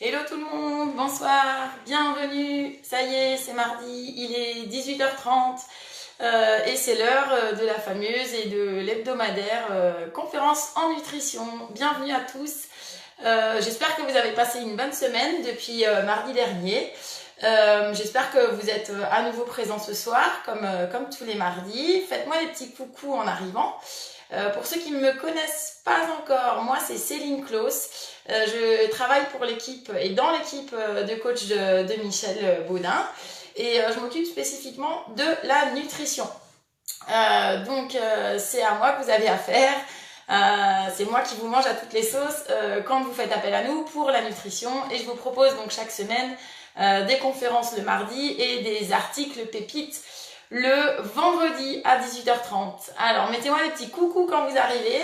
Hello tout le monde, bonsoir, bienvenue, ça y est, c'est mardi, il est 18h30 et c'est l'heure de la fameuse et de l'hebdomadaire conférence en nutrition. Bienvenue à tous, j'espère que vous avez passé une bonne semaine depuis mardi dernier. J'espère que vous êtes à nouveau présents ce soir comme tous les mardis. Faites-moi des petits coucous en arrivant. Pour ceux qui ne me connaissent pas encore, moi c'est Céline Claus. Je travaille pour l'équipe et dans l'équipe de coach de Michel Baudin et je m'occupe spécifiquement de la nutrition. Donc c'est à moi que vous avez affaire. C'est moi qui vous mange à toutes les sauces quand vous faites appel à nous pour la nutrition et je vous propose donc chaque semaine des conférences le mardi et des articles pépites le vendredi à 18h30. Alors, mettez-moi des petits coucous quand vous arrivez.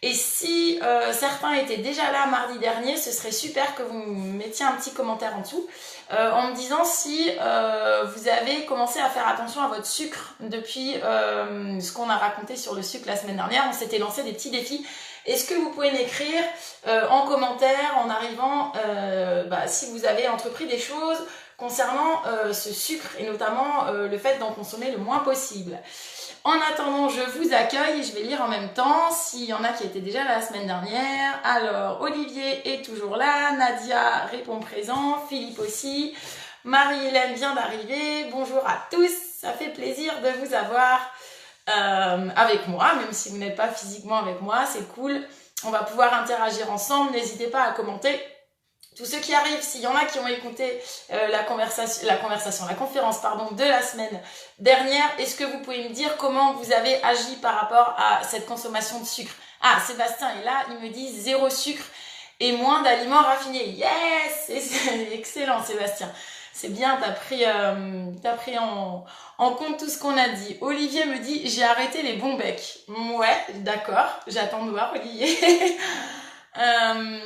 Et si certains étaient déjà là mardi dernier, ce serait super que vous mettiez un petit commentaire en dessous en me disant si vous avez commencé à faire attention à votre sucre depuis ce qu'on a raconté sur le sucre la semaine dernière. On s'était lancé des petits défis. Est-ce que vous pouvez m'écrire en commentaire en arrivant si vous avez entrepris des choses concernant ce sucre et notamment le fait d'en consommer le moins possible. En attendant, je vous accueille et je vais lire en même temps s'il y en a qui étaient déjà là la semaine dernière. Alors, Olivier est toujours là, Nadia répond présent, Philippe aussi, Marie-Hélène vient d'arriver. Bonjour à tous, ça fait plaisir de vous avoir avec moi, même si vous n'êtes pas physiquement avec moi, c'est cool. On va pouvoir interagir ensemble, n'hésitez pas à commenter. Tous ceux qui arrivent, s'il y en a qui ont écouté la conférence de la semaine dernière, est-ce que vous pouvez me dire comment vous avez agi par rapport à cette consommation de sucre? Ah, Sébastien est là, il me dit 0 sucre et moins d'aliments raffinés. Yes! C'est excellent Sébastien. C'est bien, t'as pris en compte tout ce qu'on a dit. Olivier me dit, j'ai arrêté les bons becs. Ouais, d'accord, j'attends de voir Olivier.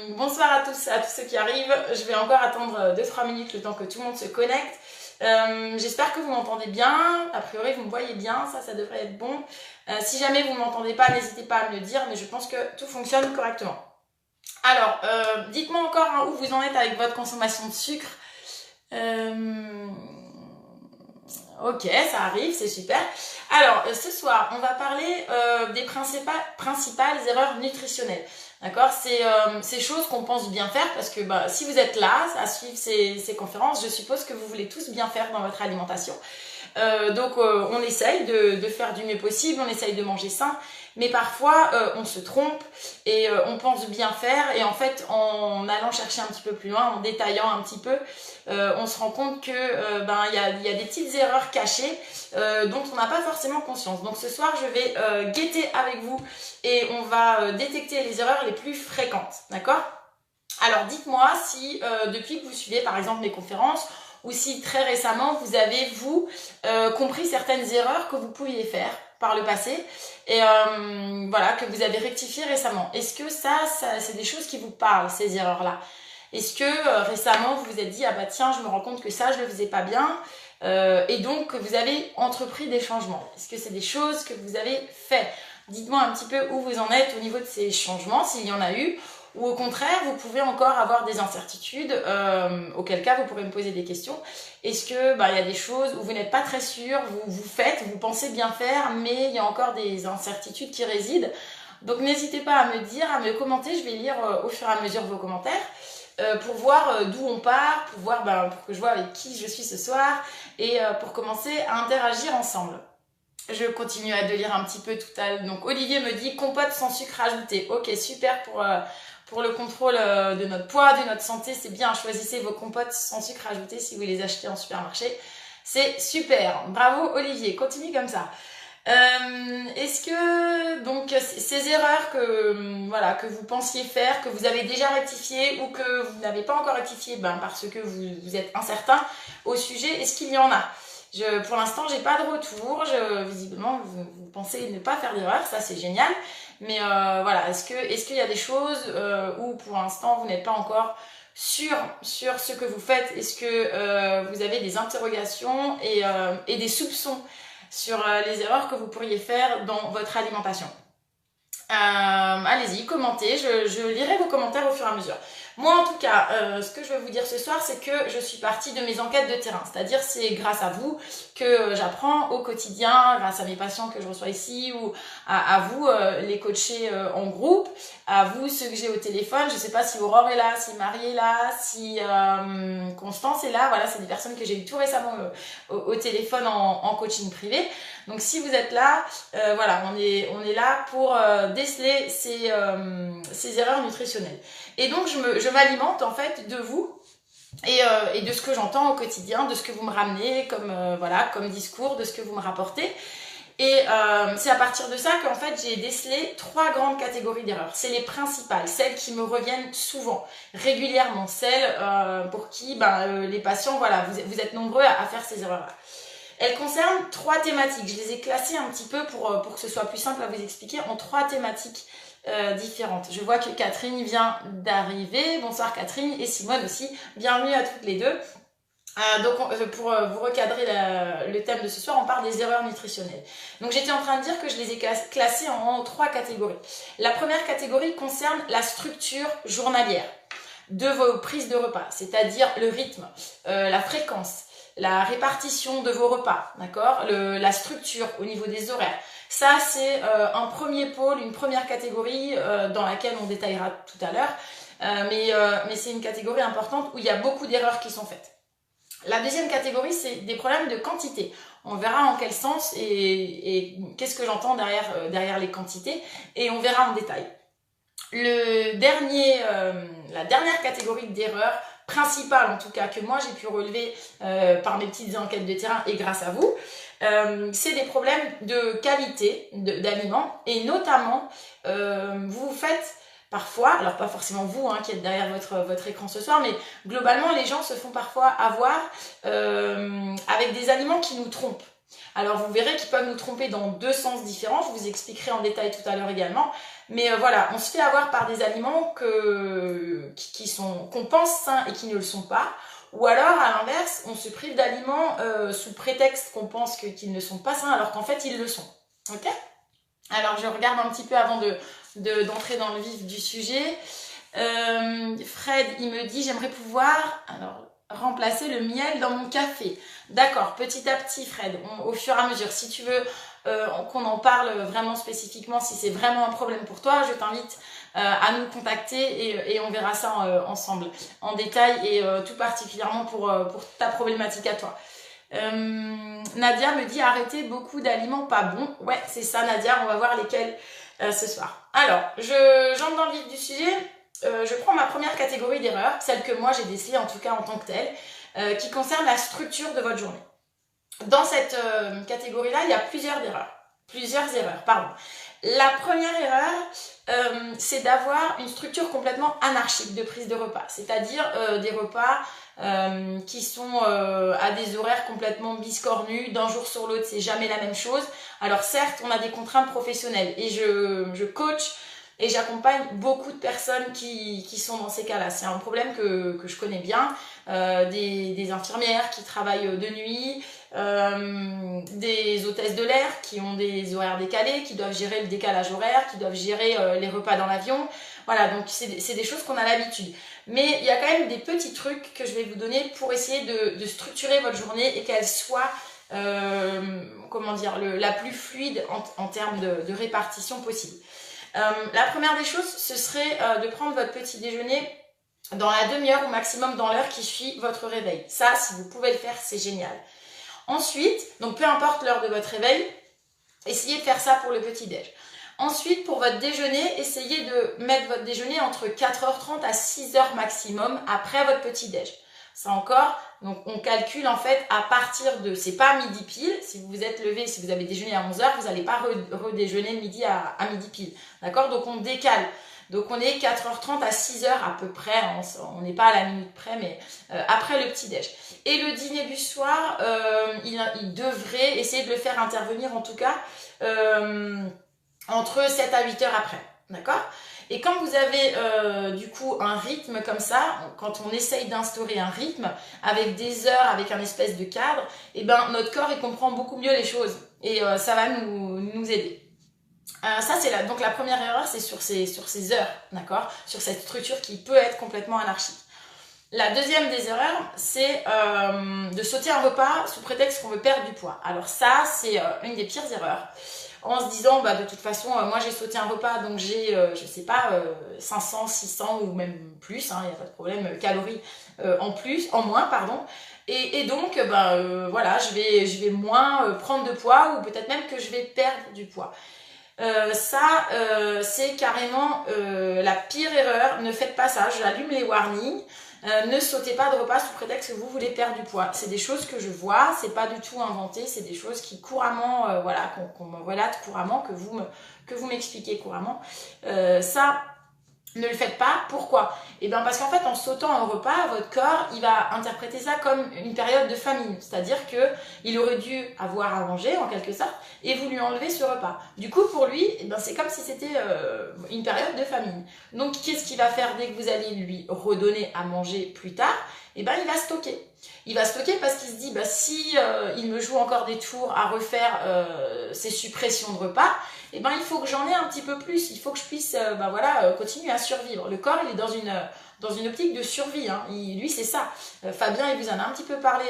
Bonsoir à tous ceux qui arrivent. Je vais encore attendre 2-3 minutes le temps que tout le monde se connecte. J'espère que vous m'entendez bien. A priori vous me voyez bien, ça devrait être bon. Si jamais vous ne m'entendez pas, n'hésitez pas à me le dire, mais je pense que tout fonctionne correctement. Alors, dites-moi encore où vous en êtes avec votre consommation de sucre. Ok, ça arrive, c'est super. Alors, ce soir, on va parler des principales erreurs nutritionnelles. D'accord, c'est ces choses qu'on pense bien faire parce que si vous êtes là à suivre ces conférences, je suppose que vous voulez tous bien faire dans votre alimentation. Donc on essaye de faire du mieux possible, on essaye de manger sain, mais parfois on se trompe et on pense bien faire et en fait en allant chercher un petit peu plus loin, en détaillant un petit peu, on se rend compte que y a des petites erreurs cachées dont on n'a pas forcément conscience. Donc ce soir je vais guetter avec vous et on va détecter les erreurs les plus fréquentes, d'accord? Alors dites-moi si depuis que vous suivez par exemple mes conférences ou si très récemment vous avez compris certaines erreurs que vous pouviez faire par le passé et que vous avez rectifié récemment. Est-ce que ça c'est des choses qui vous parlent, ces erreurs-là? Est-ce que récemment vous vous êtes dit, ah bah tiens, je me rends compte que ça, je le faisais pas bien et donc que vous avez entrepris des changements? Est-ce que c'est des choses que vous avez fait? Dites-moi un petit peu où vous en êtes au niveau de ces changements, s'il y en a eu, ou au contraire, vous pouvez encore avoir des incertitudes, auquel cas vous pourrez me poser des questions. Est-ce que y a des choses où vous n'êtes pas très sûr, vous pensez bien faire, mais il y a encore des incertitudes qui résident. Donc n'hésitez pas à me dire, à me commenter, je vais lire au fur et à mesure vos commentaires. Pour voir d'où on part, pour que je vois avec qui je suis ce soir et pour commencer à interagir ensemble. Je continue à lire un petit peu tout à l'heure. Donc Olivier me dit compote sans sucre ajouté. Ok, super pour le contrôle de notre poids, de notre santé. C'est bien, choisissez vos compotes sans sucre ajouté si vous les achetez en supermarché. C'est super. Bravo Olivier, continue comme ça. Est-ce que donc ces erreurs que vous pensiez faire, que vous avez déjà rectifiées ou que vous n'avez pas encore rectifiées parce que vous êtes incertain au sujet, est-ce qu'il y en a? Pour l'instant, j'ai pas de retour. Visiblement, vous pensez ne pas faire d'erreur, ça c'est génial. Mais est-ce qu'il y a des choses où pour l'instant vous n'êtes pas encore sur ce que vous faites? Est-ce que vous avez des interrogations et des soupçons sur les erreurs que vous pourriez faire dans votre alimentation? Allez-y, commentez, je lirai vos commentaires au fur et à mesure. Moi, en tout cas, ce que je veux vous dire ce soir, c'est que je suis partie de mes enquêtes de terrain. C'est-à-dire, c'est grâce à vous que j'apprends au quotidien, grâce à mes patients que je reçois ici, ou à vous, les coachés en groupe, à vous, ceux que j'ai au téléphone. Je sais pas si Aurore est là, si Marie est là, si Constance est là. Voilà, c'est des personnes que j'ai eu tout récemment au téléphone en coaching privé. Donc, si vous êtes là, voilà, on est là pour déceler ces erreurs nutritionnelles. Et donc, je m'alimente en fait de vous et de ce que j'entends au quotidien, de ce que vous me ramenez comme discours, de ce que vous me rapportez. Et c'est à partir de ça qu'en fait j'ai décelé 3 grandes catégories d'erreurs. C'est les principales, celles qui me reviennent souvent, régulièrement, celles pour qui les patients, voilà, vous êtes nombreux à faire ces erreurs-là. Elles concernent 3 thématiques. Je les ai classées un petit peu pour que ce soit plus simple à vous expliquer en 3 thématiques différentes. Je vois que Catherine vient d'arriver. Bonsoir Catherine, et Simone aussi. Bienvenue à toutes les deux. Donc pour vous recadrer le thème de ce soir, on parle des erreurs nutritionnelles. Donc j'étais en train de dire que je les ai classées en 3 catégories. La première catégorie concerne la structure journalière de vos prises de repas, c'est-à-dire le rythme, la fréquence, la répartition de vos repas, d'accord, la structure au niveau des horaires. Ça, c'est un premier pôle, une première catégorie dans laquelle on détaillera tout à l'heure, mais c'est une catégorie importante où il y a beaucoup d'erreurs qui sont faites. La deuxième catégorie, c'est des problèmes de quantité. On verra en quel sens et qu'est-ce que j'entends derrière les quantités, et on verra en détail. La dernière catégorie d'erreurs, principale en tout cas, que moi j'ai pu relever par mes petites enquêtes de terrain et grâce à vous, c'est des problèmes de qualité d'aliments, et notamment, vous faites parfois, alors pas forcément vous qui êtes derrière votre écran ce soir, mais globalement les gens se font parfois avoir avec des aliments qui nous trompent. Alors vous verrez qu'ils peuvent nous tromper dans 2 sens différents, je vous expliquerai en détail tout à l'heure également, mais voilà, on se fait avoir par des aliments qu'on pense sains et qui ne le sont pas, ou alors à l'inverse, on se prive d'aliments sous prétexte qu'on pense qu'ils ne sont pas sains alors qu'en fait ils le sont. Ok ? Alors je regarde un petit peu avant d'entrer dans le vif du sujet. Fred, il me dit, j'aimerais pouvoir remplacer le miel dans mon café. D'accord, petit à petit Fred, au fur et à mesure. Si tu veux qu'on en parle vraiment spécifiquement, si c'est vraiment un problème pour toi, je t'invite à nous contacter et on verra ça ensemble en détail, et tout particulièrement pour ta problématique à toi. Nadia me dit arrêter beaucoup d'aliments pas bons. Ouais, c'est ça Nadia, on va voir lesquels ce soir. Alors, j'entre dans le vif du sujet. Je prends ma première catégorie d'erreurs, celle que moi j'ai décelée en tout cas en tant que telle, qui concerne la structure de votre journée. Dans cette catégorie-là, il y a plusieurs erreurs, pardon. La première erreur, c'est d'avoir une structure complètement anarchique de prise de repas, c'est-à-dire des repas qui sont à des horaires complètement biscornus, d'un jour sur l'autre, c'est jamais la même chose. Alors certes, on a des contraintes professionnelles, et je coach et j'accompagne beaucoup de personnes qui sont dans ces cas-là. C'est un problème que je connais bien, des infirmières qui travaillent de nuit, des hôtesses de l'air qui ont des horaires décalés, qui doivent gérer le décalage horaire, qui doivent gérer les repas dans l'avion. Voilà, donc c'est des choses qu'on a l'habitude. Mais il y a quand même des petits trucs que je vais vous donner pour essayer de structurer votre journée et qu'elle soit la plus fluide en termes de répartition possible. La première des choses, ce serait de prendre votre petit déjeuner dans la demi-heure ou maximum dans l'heure qui suit votre réveil. Ça, si vous pouvez le faire, c'est génial. Ensuite, donc peu importe l'heure de votre réveil, essayez de faire ça pour le petit-déj. Ensuite, pour votre déjeuner, essayez de mettre votre déjeuner entre 4h30 à 6h maximum après votre petit-déj. Ça encore, donc on calcule en fait à partir de, c'est pas midi pile, si vous vous êtes levé, si vous avez déjeuné à 11h, vous n'allez pas redéjeuner midi à midi pile, d'accord? Donc on décale, donc on est 4h30 à 6h à peu près, on n'est pas à la minute près, mais après le petit-déj. Et le dîner du soir, il devrait essayer de le faire intervenir en tout cas entre 7 à 8h après, d'accord? Et quand vous avez du coup un rythme comme ça, quand on essaye d'instaurer un rythme avec des heures, avec un espèce de cadre, et ben notre corps il comprend beaucoup mieux les choses et ça va nous aider. Ça, c'est donc la première erreur, c'est sur ces heures, d'accord? Sur cette structure qui peut être complètement anarchique. La deuxième des erreurs, c'est de sauter un repas sous prétexte qu'on veut perdre du poids. Alors ça, c'est une des pires erreurs. En se disant, bah, de toute façon, moi j'ai sauté un repas, donc j'ai, je sais pas, 500, 600 ou même plus, il n'y a pas de problème, calories en moins, pardon. Et donc, voilà, je vais moins prendre de poids, ou peut-être même que je vais perdre du poids. C'est carrément la pire erreur. Ne faites pas ça. J'allume les warnings. Ne sautez pas de repas sous prétexte que vous voulez perdre du poids. C'est des choses que je vois, c'est pas du tout inventé, c'est des choses qui couramment, qu'on me relate couramment, que vous m'expliquez couramment. Ça, ne le faites pas. Pourquoi? Eh bien parce qu'en fait, en sautant un repas, votre corps, il va interpréter ça comme une période de famine. C'est-à-dire qu'il aurait dû avoir à manger, en quelque sorte, et vous lui enlevez ce repas. Du coup, pour lui, eh bien, c'est comme si c'était une période de famine. Donc, qu'est-ce qu'il va faire dès que vous allez lui redonner à manger plus tard? Eh bien, il va stocker. Il va stocker parce qu'il se dit, si il me joue encore des tours à refaire ces suppressions de repas, eh ben, il faut que j'en ai un petit peu plus, il faut que je puisse continuer à survivre. Le corps, il est dans une optique de survie, hein. Lui, c'est ça. Fabien, il vous en a un petit peu parlé,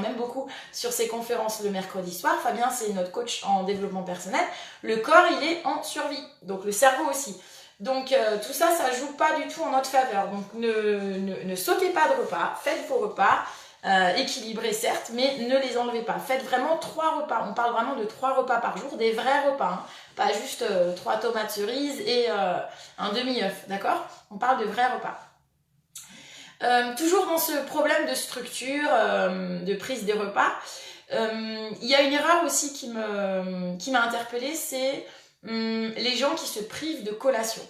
même beaucoup, sur ses conférences le mercredi soir. Fabien, c'est notre coach en développement personnel. Le corps, il est en survie, donc le cerveau aussi. Donc tout ça, ça joue pas du tout en notre faveur. Donc ne sautez pas de repas, faites vos repas, équilibrés certes, mais ne les enlevez pas. Faites vraiment 3 repas. On parle vraiment de 3 repas par jour, des vrais repas, hein. Pas juste 3 tomates cerises et un demi-œuf, d'accord? On parle de vrais repas. Toujours dans ce problème de structure, de prise des repas, il y a une erreur aussi qui m'a interpellée, c'est les gens qui se privent de collation.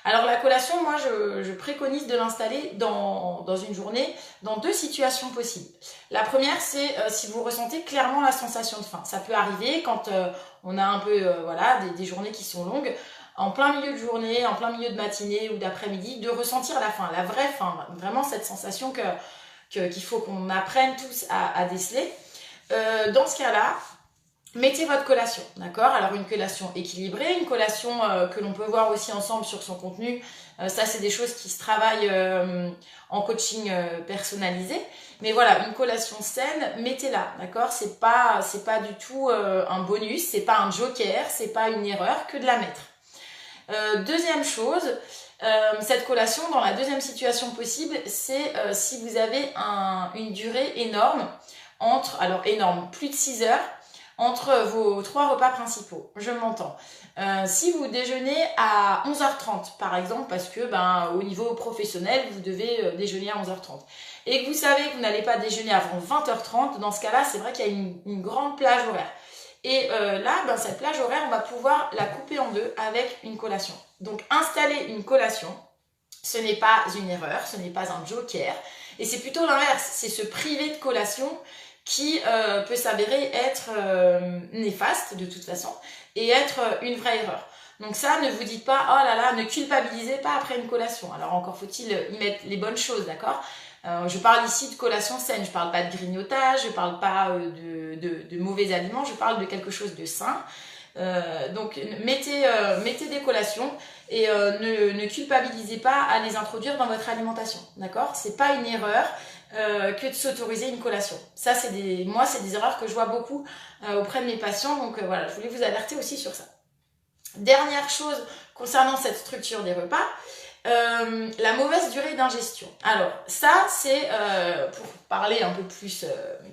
Alors la collation, moi je préconise de l'installer dans une journée dans 2 situations possibles. La première, c'est si vous ressentez clairement la sensation de faim. Ça peut arriver quand on a un peu des journées qui sont longues, en plein milieu de journée, en plein milieu de matinée ou d'après-midi, de ressentir la faim, la vraie faim, vraiment cette sensation qu'il faut qu'on apprenne tous à déceler. Dans ce cas-là, mettez votre collation, d'accord? Alors une collation équilibrée, une collation que l'on peut voir aussi ensemble sur son contenu. Ça, c'est des choses qui se travaillent en coaching personnalisé. Mais voilà, une collation saine, mettez-la, d'accord? C'est pas du tout un bonus, c'est pas un joker, c'est pas une erreur que de la mettre. Deuxième chose, cette collation, dans la deuxième situation possible, c'est si vous avez une durée énorme plus de 6 heures, entre vos 3 repas principaux. Je m'entends. Si vous déjeunez à 11h30 par exemple, parce que au niveau professionnel, vous devez déjeuner à 11h30, et que vous savez que vous n'allez pas déjeuner avant 20h30, dans ce cas-là, c'est vrai qu'il y a une grande plage horaire. Et là, cette plage horaire, on va pouvoir la couper en 2 avec une collation. Donc, installer une collation, ce n'est pas une erreur, ce n'est pas un joker. Et c'est plutôt l'inverse, c'est se priver de collation qui peut s'avérer être néfaste de toute façon et être une vraie erreur. Donc ça, ne vous dites pas, oh là là, ne culpabilisez pas après une collation. Alors encore faut-il y mettre les bonnes choses, d'accord? Je parle ici de collation saine, je parle pas de grignotage, je parle pas de mauvais aliments, je parle de quelque chose de sain. Donc mettez des collations et ne culpabilisez pas à les introduire dans votre alimentation, d'accord? C'est pas une erreur que de s'autoriser une collation. Ça, c'est des erreurs que je vois beaucoup auprès de mes patients, donc voilà, je voulais vous alerter aussi sur ça. Dernière chose concernant cette structure des repas, la mauvaise durée d'ingestion. Alors ça, c'est pour parler un peu plus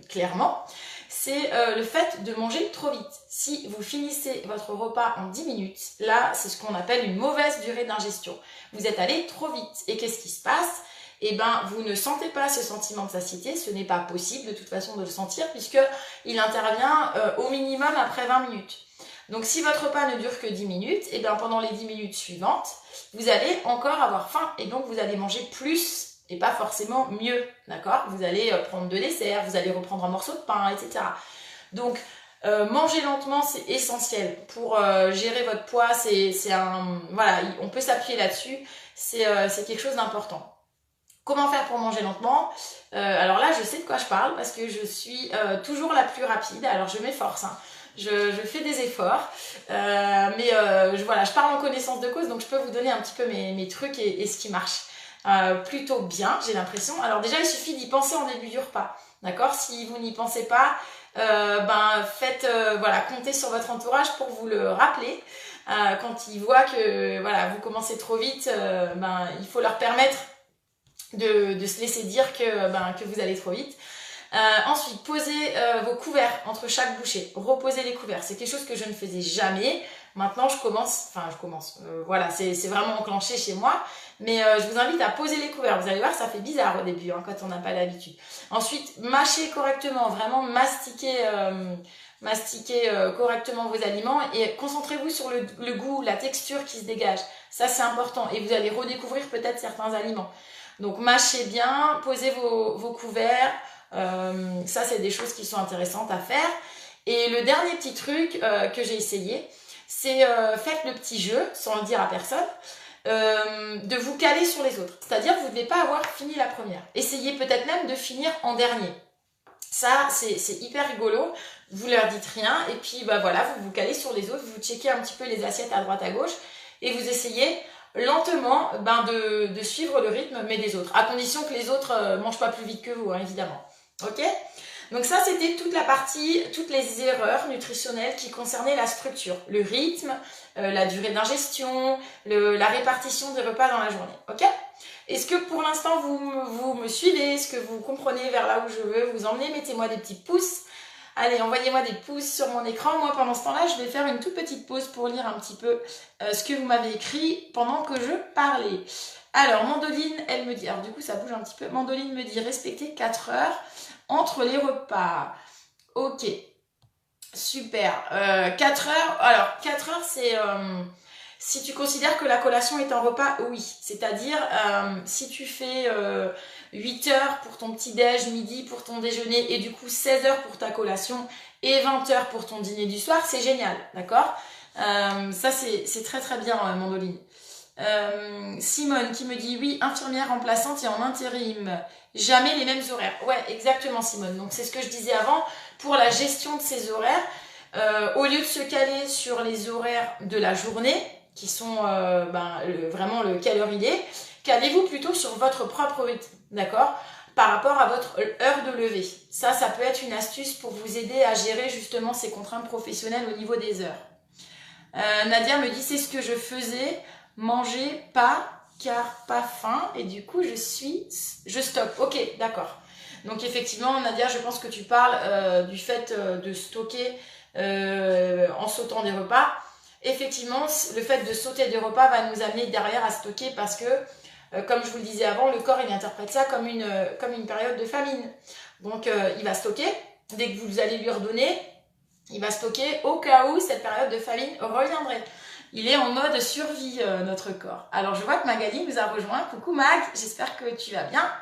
clairement, c'est le fait de manger trop vite. Si vous finissez votre repas en 10 minutes, là, c'est ce qu'on appelle une mauvaise durée d'ingestion. Vous êtes allé trop vite. Et qu'est-ce qui se passe? Eh bien, vous ne sentez pas ce sentiment de satiété, ce n'est pas possible de toute façon de le sentir puisqu'il intervient au minimum après 20 minutes. Donc si votre repas ne dure que 10 minutes, eh bien pendant les 10 minutes suivantes, vous allez encore avoir faim et donc vous allez manger plus et pas forcément mieux, d'accord? Vous allez prendre de dessert, vous allez reprendre un morceau de pain, etc. Donc manger lentement, c'est essentiel pour gérer votre poids, on peut s'appuyer là-dessus, c'est quelque chose d'important. Comment faire pour manger lentement? Alors là, je sais de quoi je parle parce que je suis toujours la plus rapide. Alors je m'efforce, hein. je fais des efforts, mais voilà, je parle en connaissance de cause, donc je peux vous donner un petit peu mes trucs et ce qui marche plutôt bien, j'ai l'impression. Alors déjà, il suffit d'y penser en début du repas, d'accord? Si vous n'y pensez pas, faites, voilà, comptez sur votre entourage pour vous le rappeler. Quand ils voient que voilà, vous commencez trop vite, il faut leur permettre de se laisser dire que vous allez trop vite. Ensuite, posez vos couverts entre chaque bouchée. Reposez les couverts. C'est quelque chose que je ne faisais jamais. Maintenant, je commence. Voilà, c'est vraiment enclenché chez moi. Mais je vous invite à poser les couverts. Vous allez voir, ça fait bizarre au début, quand on n'a pas l'habitude. Ensuite, mâchez correctement. Vraiment, mastiquez correctement vos aliments et concentrez-vous sur le goût, la texture qui se dégage. Ça, c'est important. Et vous allez redécouvrir peut-être certains aliments. Donc, mâchez bien, posez vos couverts. Ça, c'est des choses qui sont intéressantes à faire. Et le dernier petit truc que j'ai essayé, c'est faites le petit jeu, sans le dire à personne, de vous caler sur les autres. C'est-à-dire que vous ne devez pas avoir fini la première. Essayez peut-être même de finir en dernier. Ça, c'est hyper rigolo. Vous leur dites rien et puis voilà, vous vous calez sur les autres, vous checkez un petit peu les assiettes à droite à gauche et vous essayez lentement de suivre le rythme mais des autres, à condition que les autres mangent pas plus vite que vous, évidemment. Ok? Donc ça, c'était toute la partie, toutes les erreurs nutritionnelles qui concernaient la structure, le rythme, la durée d'ingestion, la répartition des repas dans la journée. Ok? Est-ce que pour l'instant, vous me suivez? Est-ce que vous comprenez vers là où je veux vous emmener? Mettez-moi des petits pouces. Allez, envoyez-moi des pouces sur mon écran. Moi, pendant ce temps-là, je vais faire une toute petite pause pour lire un petit peu ce que vous m'avez écrit pendant que je parlais. Alors, Mandoline, elle me dit... Alors, du coup, ça bouge un petit peu. Mandoline me dit respecter 4 heures entre les repas. Ok. Super. 4 heures. Alors, 4 heures, c'est... si tu considères que la collation est un repas, oui. C'est-à-dire, si tu fais 8 heures pour ton petit-déj, midi pour ton déjeuner, et du coup 16 heures pour ta collation, et 20 heures pour ton dîner du soir, c'est génial, d'accord? Ça, c'est très très bien, Mandoline. Simone qui me dit, oui, infirmière remplaçante et en intérim. Jamais les mêmes horaires. Ouais, exactement, Simone. Donc, c'est ce que je disais avant. Pour la gestion de ces horaires, au lieu de se caler sur les horaires de la journée, qui sont vraiment le quelle heure il est, calez-vous plutôt sur votre propre rythme, d'accord? Par rapport à votre heure de lever. Ça peut être une astuce pour vous aider à gérer justement ces contraintes professionnelles au niveau des heures. Nadia me dit, c'est ce que je faisais, manger pas, car pas faim, et du coup je stocke. Ok, d'accord. Donc effectivement, Nadia, je pense que tu parles du fait de stocker en sautant des repas. Effectivement, le fait de sauter des repas va nous amener derrière à stocker parce que, comme je vous le disais avant, le corps il interprète ça comme une période de famine. Donc il va stocker, dès que vous allez lui redonner, il va stocker au cas où cette période de famine reviendrait. Il est en mode survie, notre corps. Alors je vois que Magali nous a rejoint. Coucou Mag, j'espère que tu vas bien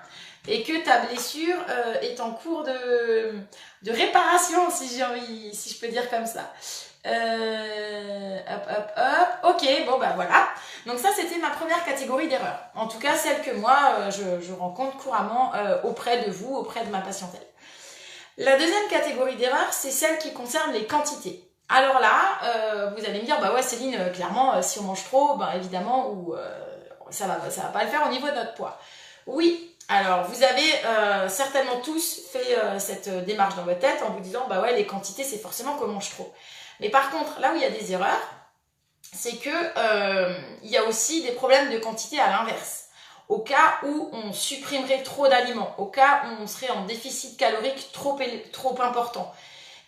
et que ta blessure est en cours de réparation, si je peux dire comme ça. Ok, bon voilà. Donc ça, c'était ma première catégorie d'erreurs. En tout cas, celle que moi, je rencontre couramment auprès de vous, auprès de ma patientèle. La deuxième catégorie d'erreurs, c'est celle qui concerne les quantités. Alors là, vous allez me dire, ouais Céline, clairement, si on mange trop, évidemment, ça va pas le faire au niveau de notre poids. Oui. Alors, vous avez certainement tous fait cette démarche dans votre tête en vous disant, ouais, les quantités, c'est forcément qu'on mange trop. Mais par contre, là où il y a des erreurs, c'est que il y a aussi des problèmes de quantité à l'inverse. Au cas où on supprimerait trop d'aliments, au cas où on serait en déficit calorique trop important.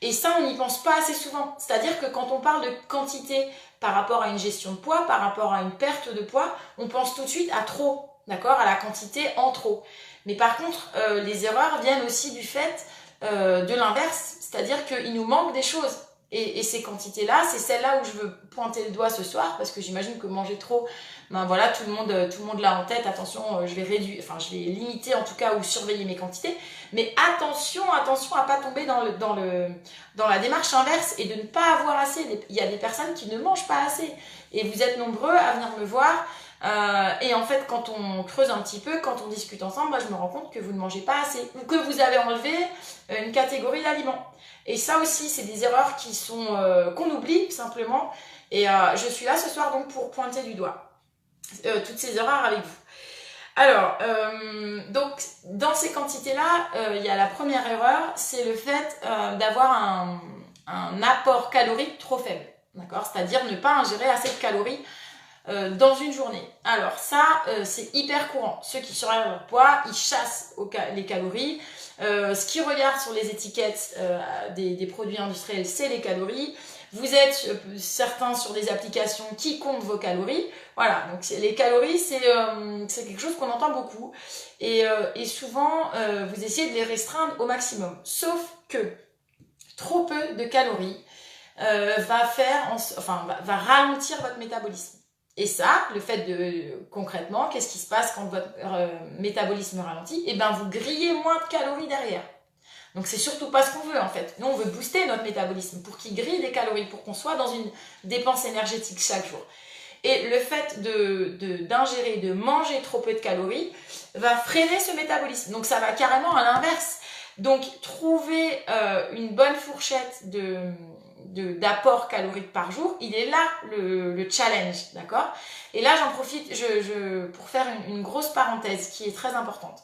Et ça, on n'y pense pas assez souvent. C'est-à-dire que quand on parle de quantité par rapport à une gestion de poids, par rapport à une perte de poids, on pense tout de suite à trop, d'accord, à la quantité en trop. Mais par contre, les erreurs viennent aussi du fait de l'inverse, c'est-à-dire qu'il nous manque des choses. Et ces quantités-là, c'est celles-là où je veux pointer le doigt ce soir, parce que j'imagine que manger trop, voilà, tout le monde l'a en tête. Attention, je vais limiter en tout cas ou surveiller mes quantités. Mais attention à pas tomber dans la démarche inverse et de ne pas avoir assez. Il y a des personnes qui ne mangent pas assez. Et vous êtes nombreux à venir me voir Et en fait, quand on creuse un petit peu, quand on discute ensemble, moi, je me rends compte que vous ne mangez pas assez ou que vous avez enlevé une catégorie d'aliments. Et ça aussi, c'est des erreurs qui sont qu'on oublie simplement. Et je suis là ce soir donc pour pointer du doigt toutes ces erreurs avec vous. Alors, donc dans ces quantités-là, il y a la première erreur, c'est le fait d'avoir un apport calorique trop faible. D'accord? C'est-à-dire ne pas ingérer assez de calories dans une journée. Alors ça, c'est hyper courant. Ceux qui surveillent leur poids, ils chassent les calories. Ce qu'ils regardent sur les étiquettes des produits industriels, c'est les calories. Vous êtes certains sur des applications qui comptent vos calories. Voilà, donc les calories, c'est quelque chose qu'on entend beaucoup. Et souvent, vous essayez de les restreindre au maximum. Sauf que trop peu de calories va ralentir votre métabolisme. Et ça, le fait de, concrètement, qu'est-ce qui se passe quand votre métabolisme ralentit? Eh bien, vous grillez moins de calories derrière. Donc, c'est surtout pas ce qu'on veut, en fait. Nous, on veut booster notre métabolisme pour qu'il grille des calories, pour qu'on soit dans une dépense énergétique chaque jour. Et le fait d'ingérer, de manger trop peu de calories va freiner ce métabolisme. Donc, ça va carrément à l'inverse. Donc, trouver une bonne fourchette d'apport calorique par jour, il est là le challenge, d'accord? Et là, j'en profite pour faire une grosse parenthèse qui est très importante.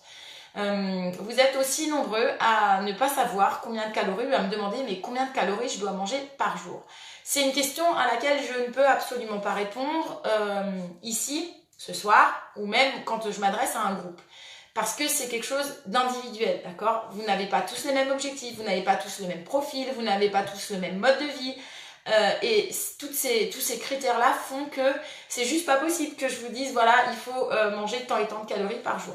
Vous êtes aussi nombreux à ne pas savoir combien de calories, ou à me demander mais combien de calories je dois manger par jour. C'est une question à laquelle je ne peux absolument pas répondre ici, ce soir, ou même quand je m'adresse à un groupe. Parce que c'est quelque chose d'individuel, d'accord? Vous n'avez pas tous les mêmes objectifs, vous n'avez pas tous le même profil, vous n'avez pas tous le même mode de vie. Et tous ces critères-là font que c'est juste pas possible que je vous dise, voilà, il faut manger tant et tant de calories par jour.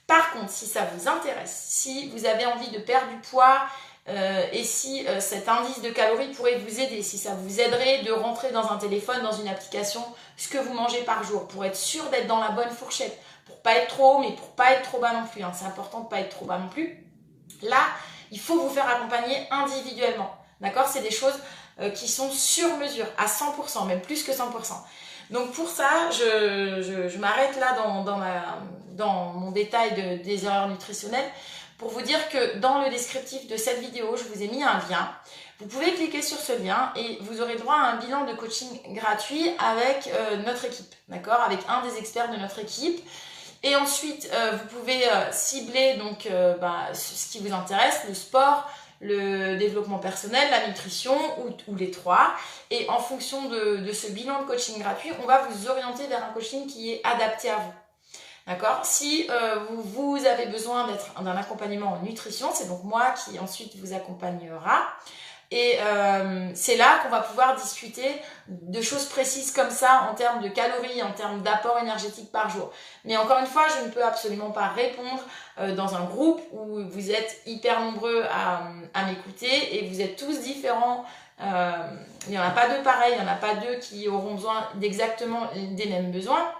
Par contre, si ça vous intéresse, si vous avez envie de perdre du poids et si cet indice de calories pourrait vous aider, si ça vous aiderait de rentrer dans un téléphone, dans une application, ce que vous mangez par jour, pour être sûr d'être dans la bonne fourchette, pour pas être trop haut, mais pour pas être trop bas non plus. Hein. C'est important de pas être trop bas non plus. Là, il faut vous faire accompagner individuellement. D'accord? C'est des choses qui sont sur mesure, à 100%, même plus que 100%. Donc pour ça, je m'arrête là dans mon détail des erreurs nutritionnelles pour vous dire que dans le descriptif de cette vidéo, je vous ai mis un lien. Vous pouvez cliquer sur ce lien et vous aurez droit à un bilan de coaching gratuit avec notre équipe, d'accord? Avec un des experts de notre équipe. Et ensuite, vous pouvez cibler donc ce qui vous intéresse, le sport, le développement personnel, la nutrition ou les trois. Et en fonction de ce bilan de coaching gratuit, on va vous orienter vers un coaching qui est adapté à vous. D'accord? Si vous avez besoin d'un accompagnement en nutrition, c'est donc moi qui ensuite vous accompagnera. Et c'est là qu'on va pouvoir discuter de choses précises comme ça en termes de calories, en termes d'apport énergétique par jour. Mais encore une fois, je ne peux absolument pas répondre dans un groupe où vous êtes hyper nombreux à m'écouter et vous êtes tous différents. Il n'y en a pas deux pareils, il n'y en a pas deux qui auront besoin d'exactement des mêmes besoins.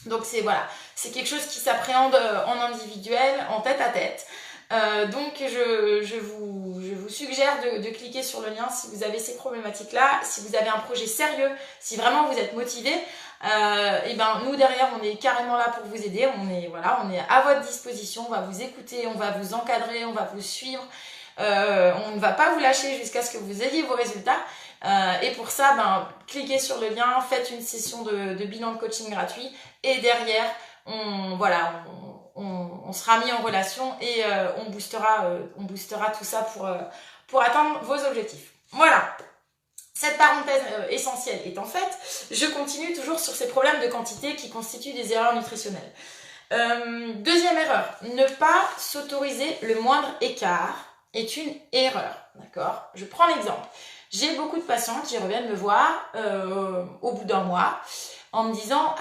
Donc c'est quelque chose qui s'appréhende en individuel, en tête à tête. Donc je vous suggère de cliquer sur le lien si vous avez ces problématiques-là, si vous avez un projet sérieux, si vraiment vous êtes motivé. Et ben nous derrière on est carrément là pour vous aider, on est à votre disposition, on va vous écouter, on va vous encadrer, on va vous suivre, on ne va pas vous lâcher jusqu'à ce que vous ayez vos résultats. Et pour ça, cliquez sur le lien, faites une session de bilan de coaching gratuit et derrière on sera mis en relation et on boostera tout ça pour atteindre vos objectifs. Voilà. Cette parenthèse essentielle étant faite, je continue toujours sur ces problèmes de quantité qui constituent des erreurs nutritionnelles. Deuxième erreur, ne pas s'autoriser le moindre écart est une erreur. D'accord? Je prends l'exemple. J'ai beaucoup de patients qui reviennent me voir au bout d'un mois en me disant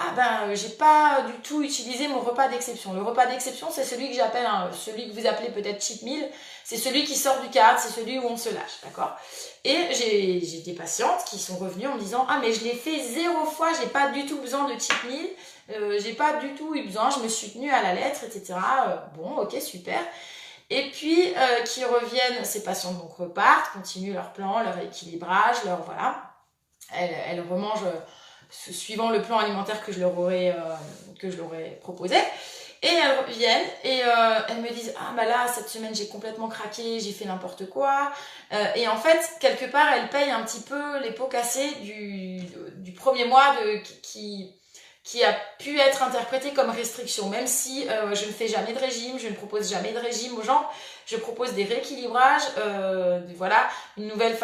j'ai pas du tout utilisé mon repas d'exception. Le repas d'exception, c'est celui que j'appelle celui que vous appelez peut-être cheat meal, c'est celui qui sort du cadre, c'est celui où on se lâche, d'accord? Et j'ai des patientes qui sont revenues en me disant mais je l'ai fait 0 fois, j'ai pas du tout besoin de cheat meal, j'ai pas du tout eu besoin, je me suis tenue à la lettre, etc. Bon, ok, super. Et puis qui reviennent, ces patientes donc repartent, continuent leur plan, leur équilibrage, leur voilà. Elles remangent suivant le plan alimentaire que je leur aurais proposé. Et elles reviennent et elles me disent ah bah là cette semaine j'ai complètement craqué, j'ai fait n'importe quoi. Et en fait quelque part elles payent un petit peu les pots cassés du premier mois qui a pu être interprété comme restriction, même si je ne fais jamais de régime, je ne propose jamais de régime aux gens, je propose des rééquilibrages, voilà, une nouvelle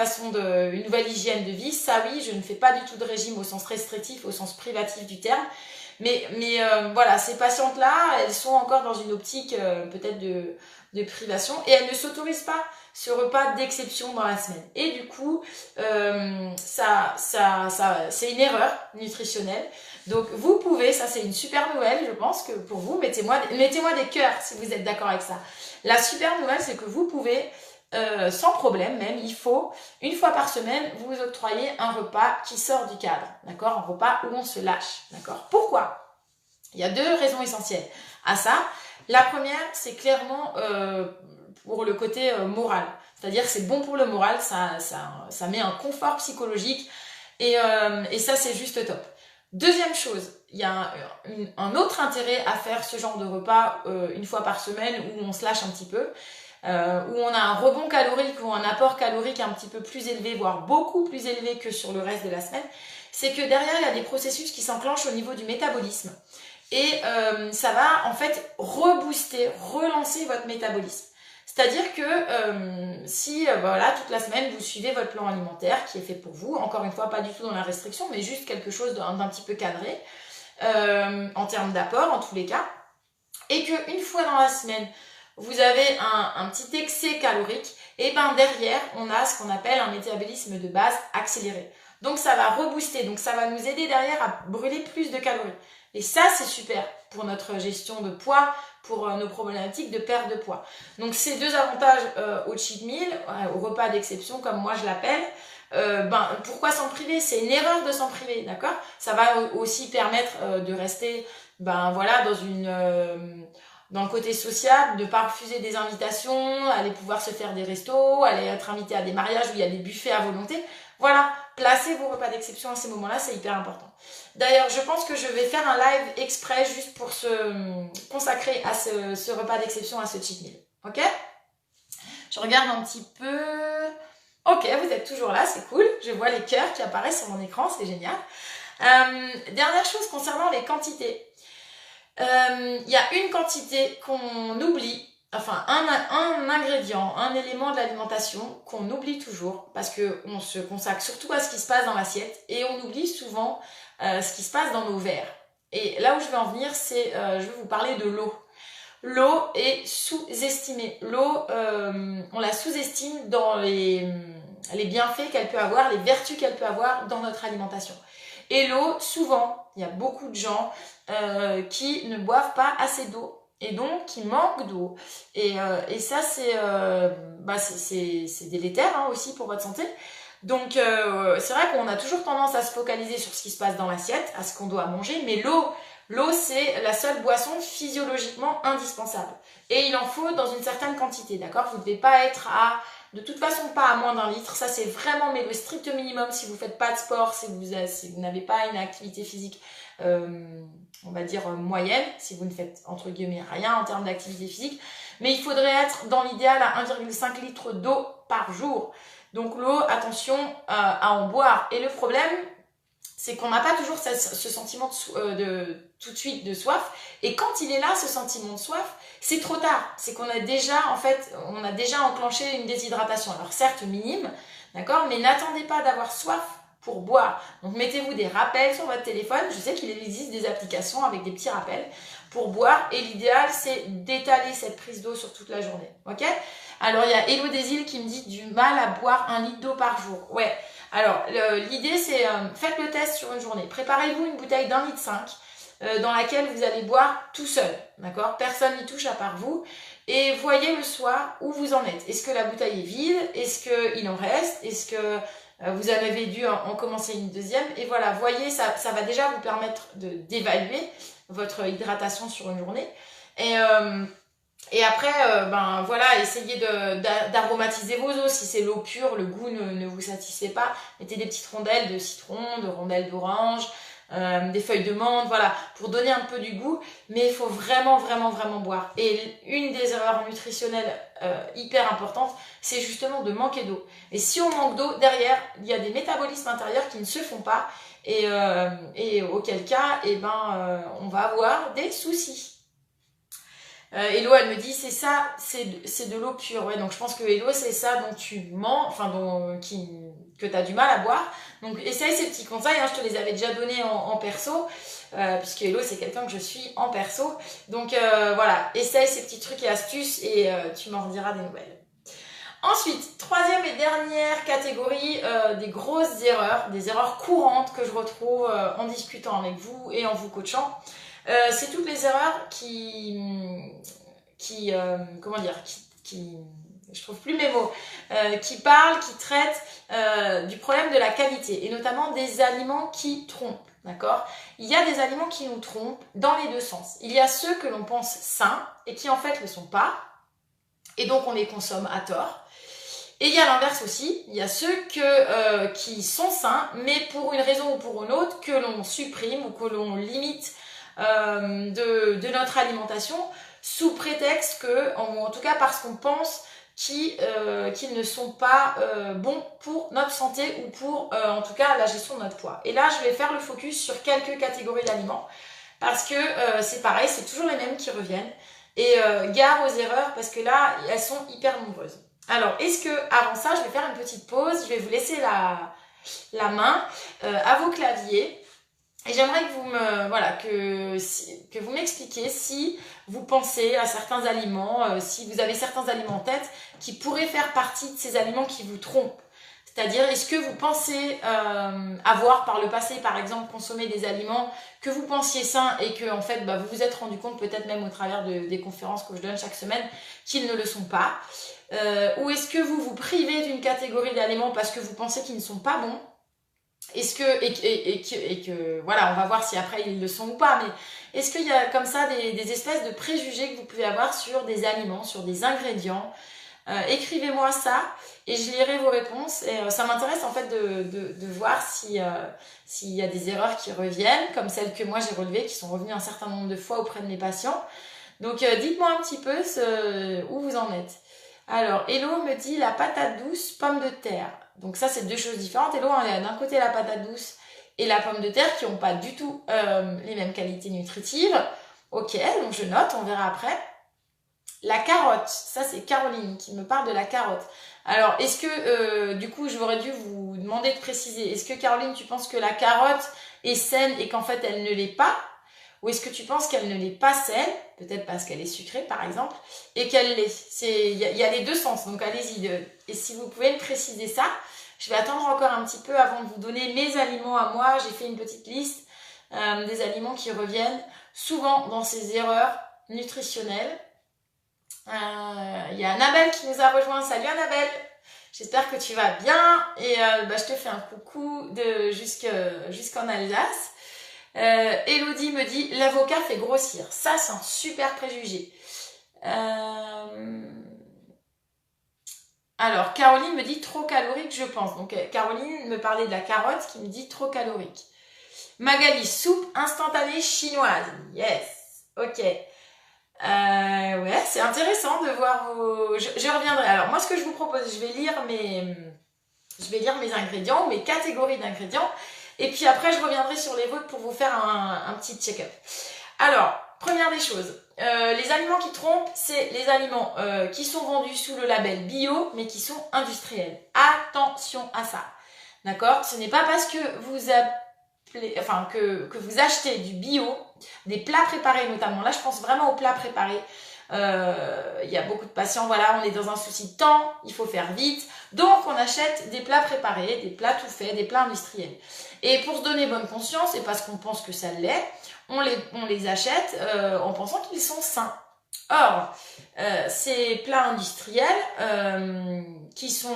hygiène de vie. Ça oui, je ne fais pas du tout de régime au sens restrictif, au sens privatif du terme. Mais voilà, ces patientes-là, elles sont encore dans une optique peut-être de privation et elles ne s'autorisent pas ce repas d'exception dans la semaine. Et du coup, c'est une erreur nutritionnelle. Donc vous pouvez, ça c'est une super nouvelle, je pense que pour vous, mettez-moi des cœurs si vous êtes d'accord avec ça. La super nouvelle, c'est que vous pouvez, sans problème même, il faut, une fois par semaine, vous octroyer un repas qui sort du cadre, d'accord? Un repas où on se lâche, d'accord? Pourquoi? Il y a 2 raisons essentielles à ça. La première, c'est clairement pour le côté moral. C'est-à-dire que c'est bon pour le moral, ça met un confort psychologique et ça, c'est juste top. Deuxième chose, il y a un autre intérêt à faire ce genre de repas une fois par semaine où on se lâche un petit peu, où on a un rebond calorique ou un apport calorique un petit peu plus élevé, voire beaucoup plus élevé que sur le reste de la semaine, c'est que derrière, il y a des processus qui s'enclenchent au niveau du métabolisme. Et ça va en fait rebooster, relancer votre métabolisme. C'est-à-dire que si voilà, toute la semaine vous suivez votre plan alimentaire qui est fait pour vous, encore une fois pas du tout dans la restriction, mais juste quelque chose d'un petit peu cadré en termes d'apport en tous les cas, et qu'une fois dans la semaine vous avez un petit excès calorique, et ben derrière on a ce qu'on appelle un métabolisme de base accéléré. Donc ça va rebooster, donc ça va nous aider derrière à brûler plus de calories. Et ça, c'est super pour notre gestion de poids, pour nos problématiques de perte de poids. Donc, ces 2 avantages au cheat meal, au repas d'exception, comme moi je l'appelle, pourquoi s'en priver? C'est une erreur de s'en priver, d'accord? Ça va aussi permettre de rester, voilà, dans le côté social, de ne pas refuser des invitations, aller pouvoir se faire des restos, aller être invité à des mariages où il y a des buffets à volonté. Voilà, placez vos repas d'exception à ces moments-là, c'est hyper important. D'ailleurs, je pense que je vais faire un live exprès juste pour se consacrer à ce repas d'exception, à ce cheat meal. Ok? Je regarde un petit peu. Ok, vous êtes toujours là, c'est cool. Je vois les cœurs qui apparaissent sur mon écran, c'est génial. Dernière chose concernant les quantités. Il y a une quantité qu'on oublie, enfin un ingrédient, un élément de l'alimentation qu'on oublie toujours parce qu'on se consacre surtout à ce qui se passe dans l'assiette et on oublie souvent ce qui se passe dans nos verres. Et là où je vais en venir, c'est je vais vous parler de l'eau. L'eau est sous-estimée. L'eau, on la sous-estime dans les bienfaits qu'elle peut avoir, les vertus qu'elle peut avoir dans notre alimentation. Et l'eau, souvent, il y a beaucoup de gens qui ne boivent pas assez d'eau et donc qui manquent d'eau. Et ça, c'est délétère aussi pour votre santé. Donc, c'est vrai qu'on a toujours tendance à se focaliser sur ce qui se passe dans l'assiette, à ce qu'on doit manger, mais l'eau, c'est la seule boisson physiologiquement indispensable. Et il en faut dans une certaine quantité, d'accord? Vous ne devez pas être de toute façon pas à moins d'1 litre. Ça, c'est vraiment mais le strict minimum si vous ne faites pas de sport, si vous n'avez pas une activité physique, on va dire moyenne, si vous ne faites entre guillemets rien en termes d'activité physique. Mais il faudrait être dans l'idéal à 1,5 litre d'eau par jour. Donc l'eau, attention à en boire. Et le problème, c'est qu'on n'a pas toujours ce sentiment tout de suite de soif. Et quand il est là, ce sentiment de soif, c'est trop tard. C'est qu'on a déjà, on a déjà enclenché une déshydratation. Alors certes minime, d'accord, mais n'attendez pas d'avoir soif pour boire. Donc mettez-vous des rappels sur votre téléphone. Je sais qu'il existe des applications avec des petits rappels pour boire. Et l'idéal, c'est d'étaler cette prise d'eau sur toute la journée. Ok? Alors il y a Hello des Îles qui me dit du mal à boire 1 litre d'eau par jour. Ouais. Alors, l'idée, c'est faites le test sur une journée. Préparez-vous une bouteille d'1,5 litre dans laquelle vous allez boire tout seul, d'accord? Personne n'y touche à part vous. Et voyez le soir où vous en êtes. Est-ce que la bouteille est vide? Est-ce qu'il en reste? Est-ce que vous en avez dû en commencer une deuxième? Et voilà, voyez, ça va déjà vous permettre d'évaluer votre hydratation sur une journée. Et après, voilà, essayez d'aromatiser vos eaux. Si c'est l'eau pure, le goût ne vous satisfait pas. Mettez des petites rondelles de citron, de rondelles d'orange, des feuilles de menthe, voilà, pour donner un peu du goût, mais il faut vraiment, vraiment, vraiment boire. Et une des erreurs nutritionnelles hyper importantes, c'est justement de manquer d'eau. Et si on manque d'eau, derrière, il y a des métabolismes intérieurs qui ne se font pas, et auquel cas, on va avoir des soucis. Hello, elle me dit, c'est ça, c'est de l'eau pure. Ouais, donc je pense que Hello, c'est ça dont tu mens, enfin, que tu as du mal à boire. Donc essaye ces petits conseils, hein, je te les avais déjà donnés en perso, puisque Hello, c'est quelqu'un que je suis en perso. Donc voilà, essaye ces petits trucs et astuces et tu m'en rediras des nouvelles. Ensuite, troisième et dernière catégorie, des grosses erreurs, des erreurs courantes que je retrouve en discutant avec vous et en vous coachant. C'est toutes les erreurs je trouve plus mes mots, qui parlent, qui traitent du problème de la qualité et notamment des aliments qui trompent, d'accord? Il y a des aliments qui nous trompent dans les deux sens. Il y a ceux que l'on pense sains et qui en fait ne le sont pas et donc on les consomme à tort. Et il y a l'inverse aussi, il y a ceux qui sont sains mais pour une raison ou pour une autre que l'on supprime ou que l'on limite de notre alimentation sous prétexte ou en tout cas parce qu'on pense qu'ils ne sont pas bons pour notre santé ou pour en tout cas la gestion de notre poids. Et là je vais faire le focus sur quelques catégories d'aliments parce que c'est pareil, c'est toujours les mêmes qui reviennent et gare aux erreurs parce que là elles sont hyper nombreuses. Alors avant ça je vais faire une petite pause, je vais vous laisser la main à vos claviers. Et j'aimerais que vous m'expliquiez si vous pensez à certains aliments, si vous avez certains aliments en tête qui pourraient faire partie de ces aliments qui vous trompent. C'est-à-dire, est-ce que vous pensez avoir par le passé, par exemple, consommé des aliments que vous pensiez sains et que en fait, vous vous êtes rendu compte, peut-être même au travers des conférences que je donne chaque semaine, qu'ils ne le sont pas. Ou est-ce que vous vous privez d'une catégorie d'aliments parce que vous pensez qu'ils ne sont pas bons? Est-ce que voilà, on va voir si après ils le sont ou pas, mais est-ce qu'il y a comme ça des espèces de préjugés que vous pouvez avoir sur des aliments, sur des ingrédients? Écrivez-moi ça et je lirai vos réponses et ça m'intéresse en fait de voir s'il y a des erreurs qui reviennent comme celles que moi j'ai relevées, qui sont revenues un certain nombre de fois auprès de mes patients. Donc dites-moi un petit peu où vous en êtes. Alors Hello me dit la patate douce, pomme de terre. Donc ça, c'est deux choses différentes. Hello, on a d'un côté la patate douce et la pomme de terre qui n'ont pas du tout les mêmes qualités nutritives. Ok, donc je note, on verra après. La carotte, ça c'est Caroline qui me parle de la carotte. Alors, est-ce que, du coup, j'aurais dû vous demander de préciser, est-ce que Caroline, tu penses que la carotte est saine et qu'en fait elle ne l'est pas? Ou est-ce que tu penses qu'elle ne l'est pas saine, peut-être parce qu'elle est sucrée par exemple, et qu'elle l'est? Il y a les deux sens, donc allez-y. Et si vous pouvez me préciser ça, je vais attendre encore un petit peu avant de vous donner mes aliments à moi. J'ai fait une petite liste des aliments qui reviennent souvent dans ces erreurs nutritionnelles. Il y a Annabelle qui nous a rejoint. Salut Annabelle, j'espère que tu vas bien et je te fais un coucou jusqu'en Alsace. Elodie me dit l'avocat fait grossir. Ça c'est un super préjugé. Alors Caroline me dit trop calorique je pense. Donc Caroline me parlait de la carotte qui me dit trop calorique. Magali, soupe instantanée chinoise. Yes. Ok. Ouais, c'est intéressant de voir vos... Je reviendrai. Alors moi ce que je vous propose, je vais lire mes ingrédients, mes catégories d'ingrédients. Et puis après, je reviendrai sur les vôtres pour vous faire un petit check-up. Alors, première des choses, les aliments qui trompent, c'est les aliments qui sont vendus sous le label bio, mais qui sont industriels. Attention à ça, d'accord? Ce n'est pas parce que que vous achetez du bio, des plats préparés notamment. Là, je pense vraiment aux plats préparés. Il y a beaucoup de patients, voilà, on est dans un souci de temps, il faut faire vite. Donc, on achète des plats préparés, des plats tout faits, des plats industriels. Et pour se donner bonne conscience, et parce qu'on pense que ça l'est, on les achète en pensant qu'ils sont sains. Or, ces plats industriels qui sont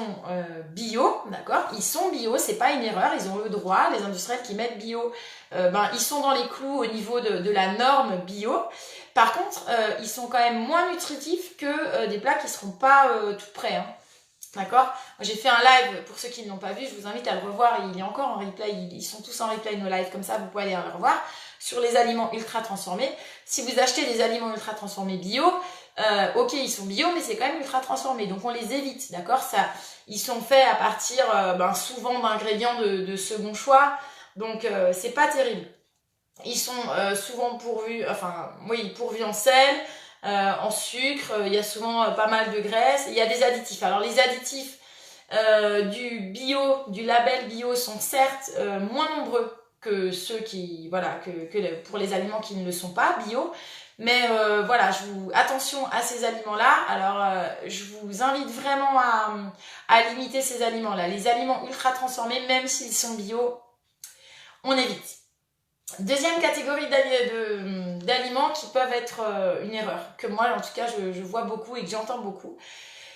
bio, d'accord, ils sont bio, c'est pas une erreur, ils ont le droit, les industriels qui mettent bio, ils sont dans les clous au niveau de la norme bio. Par contre, ils sont quand même moins nutritifs que des plats qui seront pas tout prêts, hein. D'accord? J'ai fait un live, pour ceux qui ne l'ont pas vu, je vous invite à le revoir, il est encore en replay, ils sont tous en replay nos lives, comme ça vous pouvez aller le revoir, sur les aliments ultra transformés. Si vous achetez des aliments ultra transformés bio, ok, ils sont bio, mais c'est quand même ultra transformé, donc on les évite, d'accord? Ils sont faits à partir souvent d'ingrédients de second choix, donc c'est pas terrible. Ils sont souvent pourvus en sel, en sucre, il y a souvent pas mal de graisse, il y a des additifs. Alors les additifs du bio, du label bio sont certes moins nombreux que ceux qui, pour les aliments qui ne le sont pas bio, mais attention à ces aliments-là. Alors je vous invite vraiment à limiter ces aliments-là. Les aliments ultra transformés, même s'ils sont bio, on évite. Deuxième catégorie d'aliments qui peuvent être une erreur, que moi en tout cas je vois beaucoup et que j'entends beaucoup,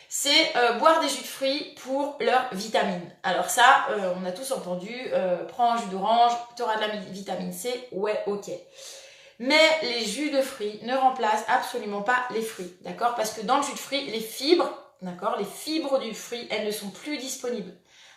c'est boire des jus de fruits pour leurs vitamines. Alors ça, on a tous entendu, prends un jus d'orange, tu auras de la vitamine C, ouais, ok. Mais les jus de fruits ne remplacent absolument pas les fruits, d'accord? Parce que dans le jus de fruits, les fibres, d'accord, les fibres du fruit, elles ne sont plus disponibles,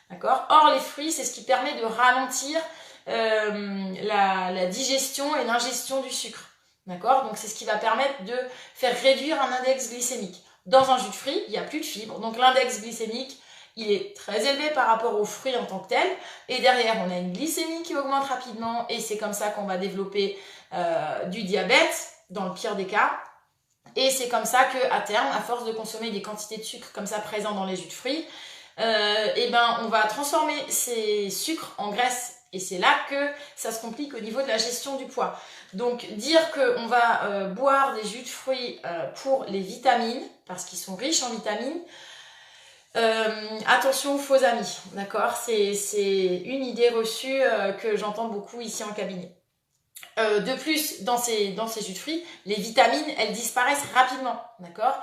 d'accord? Or, les fruits, c'est ce qui permet de ralentir la digestion et l'ingestion du sucre, d'accord? Donc c'est ce qui va permettre de faire réduire un index glycémique. Dans un jus de fruits, il n'y a plus de fibres, donc l'index glycémique, il est très élevé par rapport aux fruits en tant que tel, et derrière on a une glycémie qui augmente rapidement, et c'est comme ça qu'on va développer du diabète, dans le pire des cas, et c'est comme ça qu'à terme, à force de consommer des quantités de sucre comme ça présentes dans les jus de fruits, on va transformer ces sucres en graisse. Et c'est là que ça se complique au niveau de la gestion du poids. Donc dire qu'on va boire des jus de fruits pour les vitamines, parce qu'ils sont riches en vitamines, attention aux faux amis, d'accord? C'est une idée reçue que j'entends beaucoup ici en cabinet. De plus, dans ces jus de fruits, les vitamines, elles disparaissent rapidement, d'accord?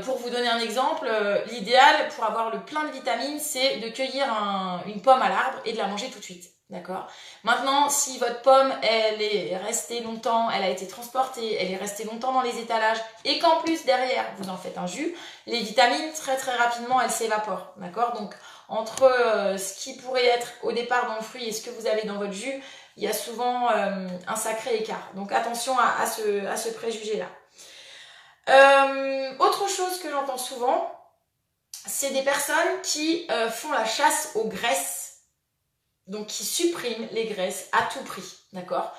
Pour vous donner un exemple, l'idéal pour avoir le plein de vitamines, c'est de cueillir une pomme à l'arbre et de la manger tout de suite. D'accord? Maintenant, si votre pomme, elle est restée longtemps, elle a été transportée, elle est restée longtemps dans les étalages, et qu'en plus, derrière, vous en faites un jus, les vitamines, très très rapidement, elles s'évaporent. D'accord? Donc, entre ce qui pourrait être au départ dans le fruit et ce que vous avez dans votre jus, il y a souvent un sacré écart. Donc, attention à ce préjugé-là. Autre chose que j'entends souvent, c'est des personnes qui font la chasse aux graisses, donc qui suppriment les graisses à tout prix, d'accord,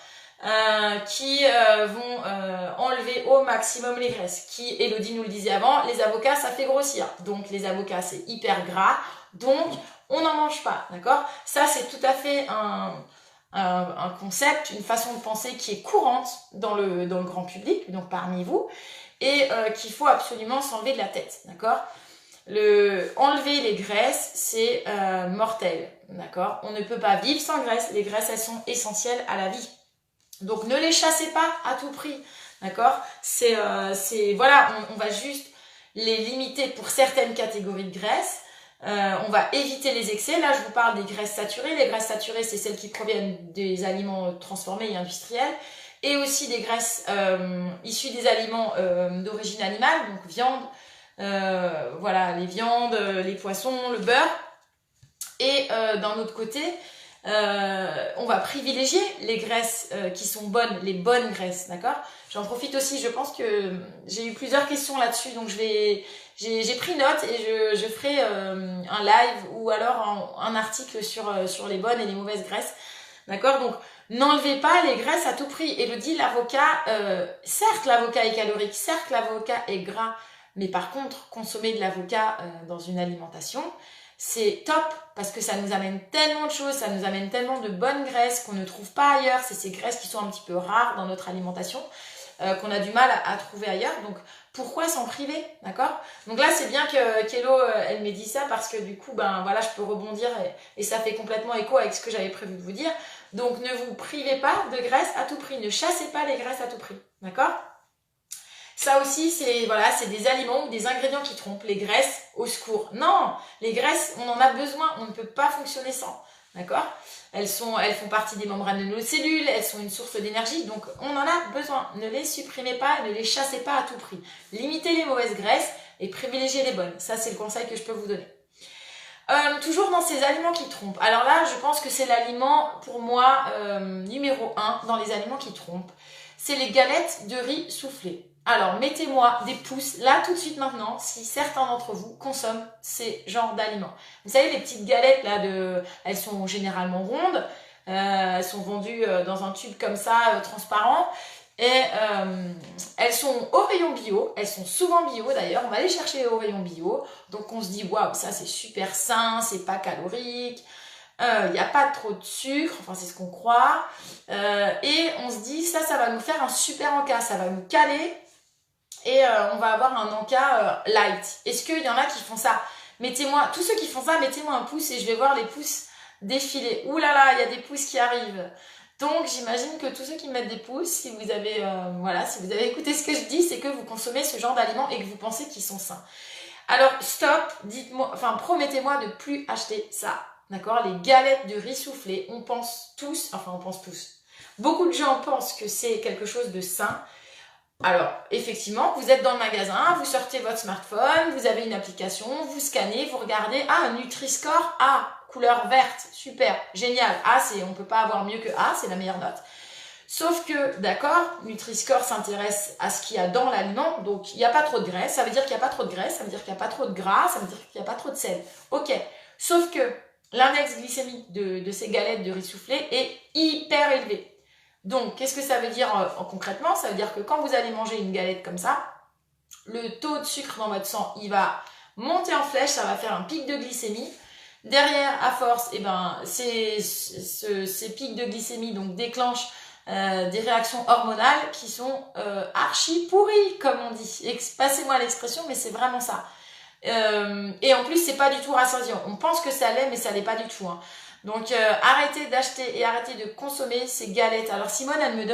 qui vont enlever au maximum les graisses, qui, Elodie nous le disait avant, les avocats ça fait grossir, donc les avocats c'est hyper gras, donc on n'en mange pas, d'accord. Ça c'est tout à fait un concept, une façon de penser qui est courante dans le grand public, donc parmi vous, et qu'il faut absolument s'enlever de la tête, d'accord. Enlever les graisses, c'est mortel, d'accord. On ne peut pas vivre sans graisse, les graisses, elles sont essentielles à la vie. Donc ne les chassez pas à tout prix, d'accord. On va juste les limiter pour certaines catégories de graisses. On va éviter les excès. Là, je vous parle des graisses saturées. Les graisses saturées, c'est celles qui proviennent des aliments transformés et industriels, et aussi des graisses issues des aliments d'origine animale, donc viande, les viandes, les poissons, le beurre. Et d'un autre côté, on va privilégier les graisses qui sont bonnes, les bonnes graisses, d'accord. J'en profite aussi, je pense que j'ai eu plusieurs questions là-dessus, donc j'ai pris note et je ferai un live ou alors un article sur les bonnes et les mauvaises graisses, d'accord. Donc n'enlevez pas les graisses à tout prix. Elodie, l'avocat, certes l'avocat est calorique, certes l'avocat est gras, mais par contre, consommer de l'avocat dans une alimentation, c'est top, parce que ça nous amène tellement de choses, ça nous amène tellement de bonnes graisses qu'on ne trouve pas ailleurs. C'est ces graisses qui sont un petit peu rares dans notre alimentation, qu'on a du mal à trouver ailleurs. Donc, pourquoi s'en priver, d'accord? Donc là, c'est bien que Kélo, elle m'ait dit ça, parce que du coup, je peux rebondir et ça fait complètement écho avec ce que j'avais prévu de vous dire. Donc, ne vous privez pas de graisse à tout prix. Ne chassez pas les graisses à tout prix, d'accord? Ça aussi, c'est des aliments ou des ingrédients qui trompent. Les graisses, au secours. Non, les graisses, on en a besoin, on ne peut pas fonctionner sans. D'accord? Elles font partie des membranes de nos cellules, elles sont une source d'énergie, donc on en a besoin. Ne les supprimez pas, ne les chassez pas à tout prix. Limitez les mauvaises graisses et privilégiez les bonnes. Ça, c'est le conseil que je peux vous donner. Toujours dans ces aliments qui trompent. Alors là, je pense que c'est l'aliment, pour moi, numéro 1 dans les aliments qui trompent. C'est les galettes de riz soufflé. Alors, mettez-moi des pouces, là, tout de suite, maintenant, si certains d'entre vous consomment ces genres d'aliments. Vous savez, les petites galettes, là, elles sont généralement rondes. Elles sont vendues dans un tube comme ça, transparent. Et elles sont au rayon bio, elles sont souvent bio d'ailleurs, on va les chercher au rayon bio, donc on se dit waouh, ça c'est super sain, c'est pas calorique, il n'y a pas trop de sucre, enfin c'est ce qu'on croit, et on se dit ça va nous faire un super encas, ça va nous caler et on va avoir un encas light. Est-ce qu'il y en a qui font ça? Mettez-moi, tous ceux qui font ça, mettez-moi un pouce et je vais voir les pouces défiler. Ouh là là, il y a des pouces qui arrivent. Donc j'imagine que tous ceux qui mettent des pouces, si vous avez si vous avez écouté ce que je dis, c'est que vous consommez ce genre d'aliments et que vous pensez qu'ils sont sains. Alors stop, dites-moi, enfin promettez-moi de plus acheter ça. D'accord? Les galettes de riz soufflé, on pense tous. Beaucoup de gens pensent que c'est quelque chose de sain. Alors, effectivement, vous êtes dans le magasin, vous sortez votre smartphone, vous avez une application, vous scannez, vous regardez, un Nutri-Score A, couleur verte, super, génial. A, on peut pas avoir mieux que A, c'est la meilleure note. Sauf que, d'accord, Nutri-Score s'intéresse à ce qu'il y a dans l'aliment, donc il n'y a pas trop de graisse, ça veut dire qu'il n'y a pas trop de graisse, ça veut dire qu'il n'y a pas trop de gras, ça veut dire qu'il n'y a pas trop de sel. Ok, sauf que l'index glycémique de ces galettes de riz soufflé est hyper élevé. Donc, qu'est-ce que ça veut dire concrètement? Ça veut dire que quand vous allez manger une galette comme ça, le taux de sucre dans votre sang, il va monter en flèche, ça va faire un pic de glycémie. Derrière, à force, ces pics de glycémie donc déclenchent des réactions hormonales qui sont archi pourries, comme on dit. Passez-moi l'expression, mais c'est vraiment ça. Et en plus, c'est pas du tout rassasiant. On pense que ça l'est, mais ça l'est pas du tout. Hein. Donc arrêtez d'acheter et arrêtez de consommer ces galettes. Alors Simone, elle me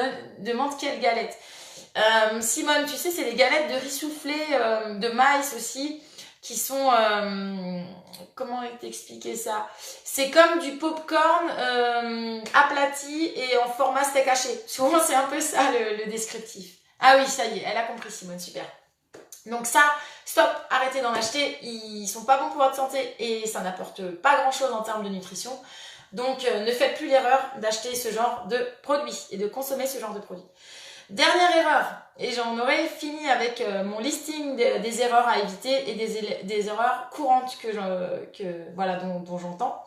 demande quelle galette. Simone, tu sais, c'est les galettes de riz soufflé, de maïs aussi, qui sont... comment t'expliquer ça? C'est comme du popcorn aplati et en format steak haché. Souvent, c'est un peu ça le descriptif. Ah oui, ça y est, elle a compris Simone, super. Donc ça, stop, arrêtez d'en acheter, ils sont pas bons pour votre santé et ça n'apporte pas grand chose en termes de nutrition. Donc ne faites plus l'erreur d'acheter ce genre de produits et de consommer ce genre de produits. Dernière erreur, et j'en aurai fini avec mon listing des erreurs à éviter et des erreurs courantes dont j'entends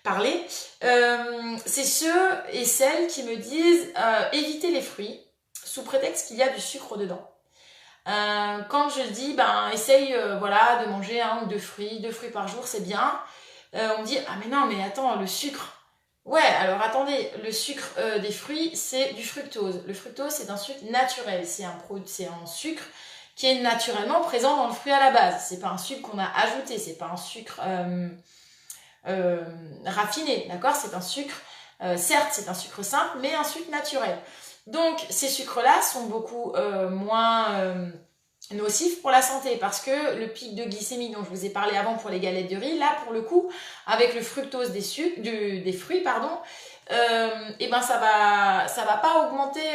parler. C'est ceux et celles qui me disent évitez les fruits sous prétexte qu'il y a du sucre dedans. Quand je dis essaye de manger 1 ou 2 fruits, 2 fruits par jour, c'est bien. On me dit ah mais non mais attends, le sucre. Ouais, alors attendez, le sucre des fruits, c'est du fructose. Le fructose, c'est un sucre naturel, c'est un sucre qui est naturellement présent dans le fruit à la base. C'est pas un sucre qu'on a ajouté, c'est pas un sucre raffiné, d'accord? C'est un sucre, certes c'est un sucre simple, mais un sucre naturel. Donc ces sucres-là sont beaucoup moins nocifs pour la santé parce que le pic de glycémie dont je vous ai parlé avant pour les galettes de riz, là pour le coup, avec le fructose des fruits, ça va pas augmenter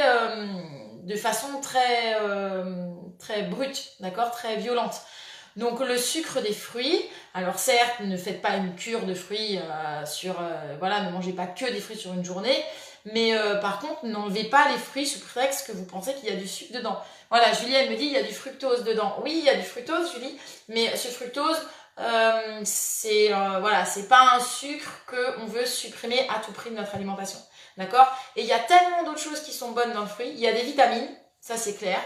de façon très brute, d'accord, très violente. Donc le sucre des fruits, alors certes, ne faites pas une cure de fruits ne mangez pas que des fruits sur une journée, mais par contre, n'enlevez pas les fruits sous prétexte que vous pensez qu'il y a du sucre dedans. Voilà, Julie, elle me dit, il y a du fructose dedans. Oui, il y a du fructose, Julie, mais ce fructose, c'est pas un sucre qu'on veut supprimer à tout prix de notre alimentation. D'accord? Et il y a tellement d'autres choses qui sont bonnes dans le fruit. Il y a des vitamines, ça c'est clair.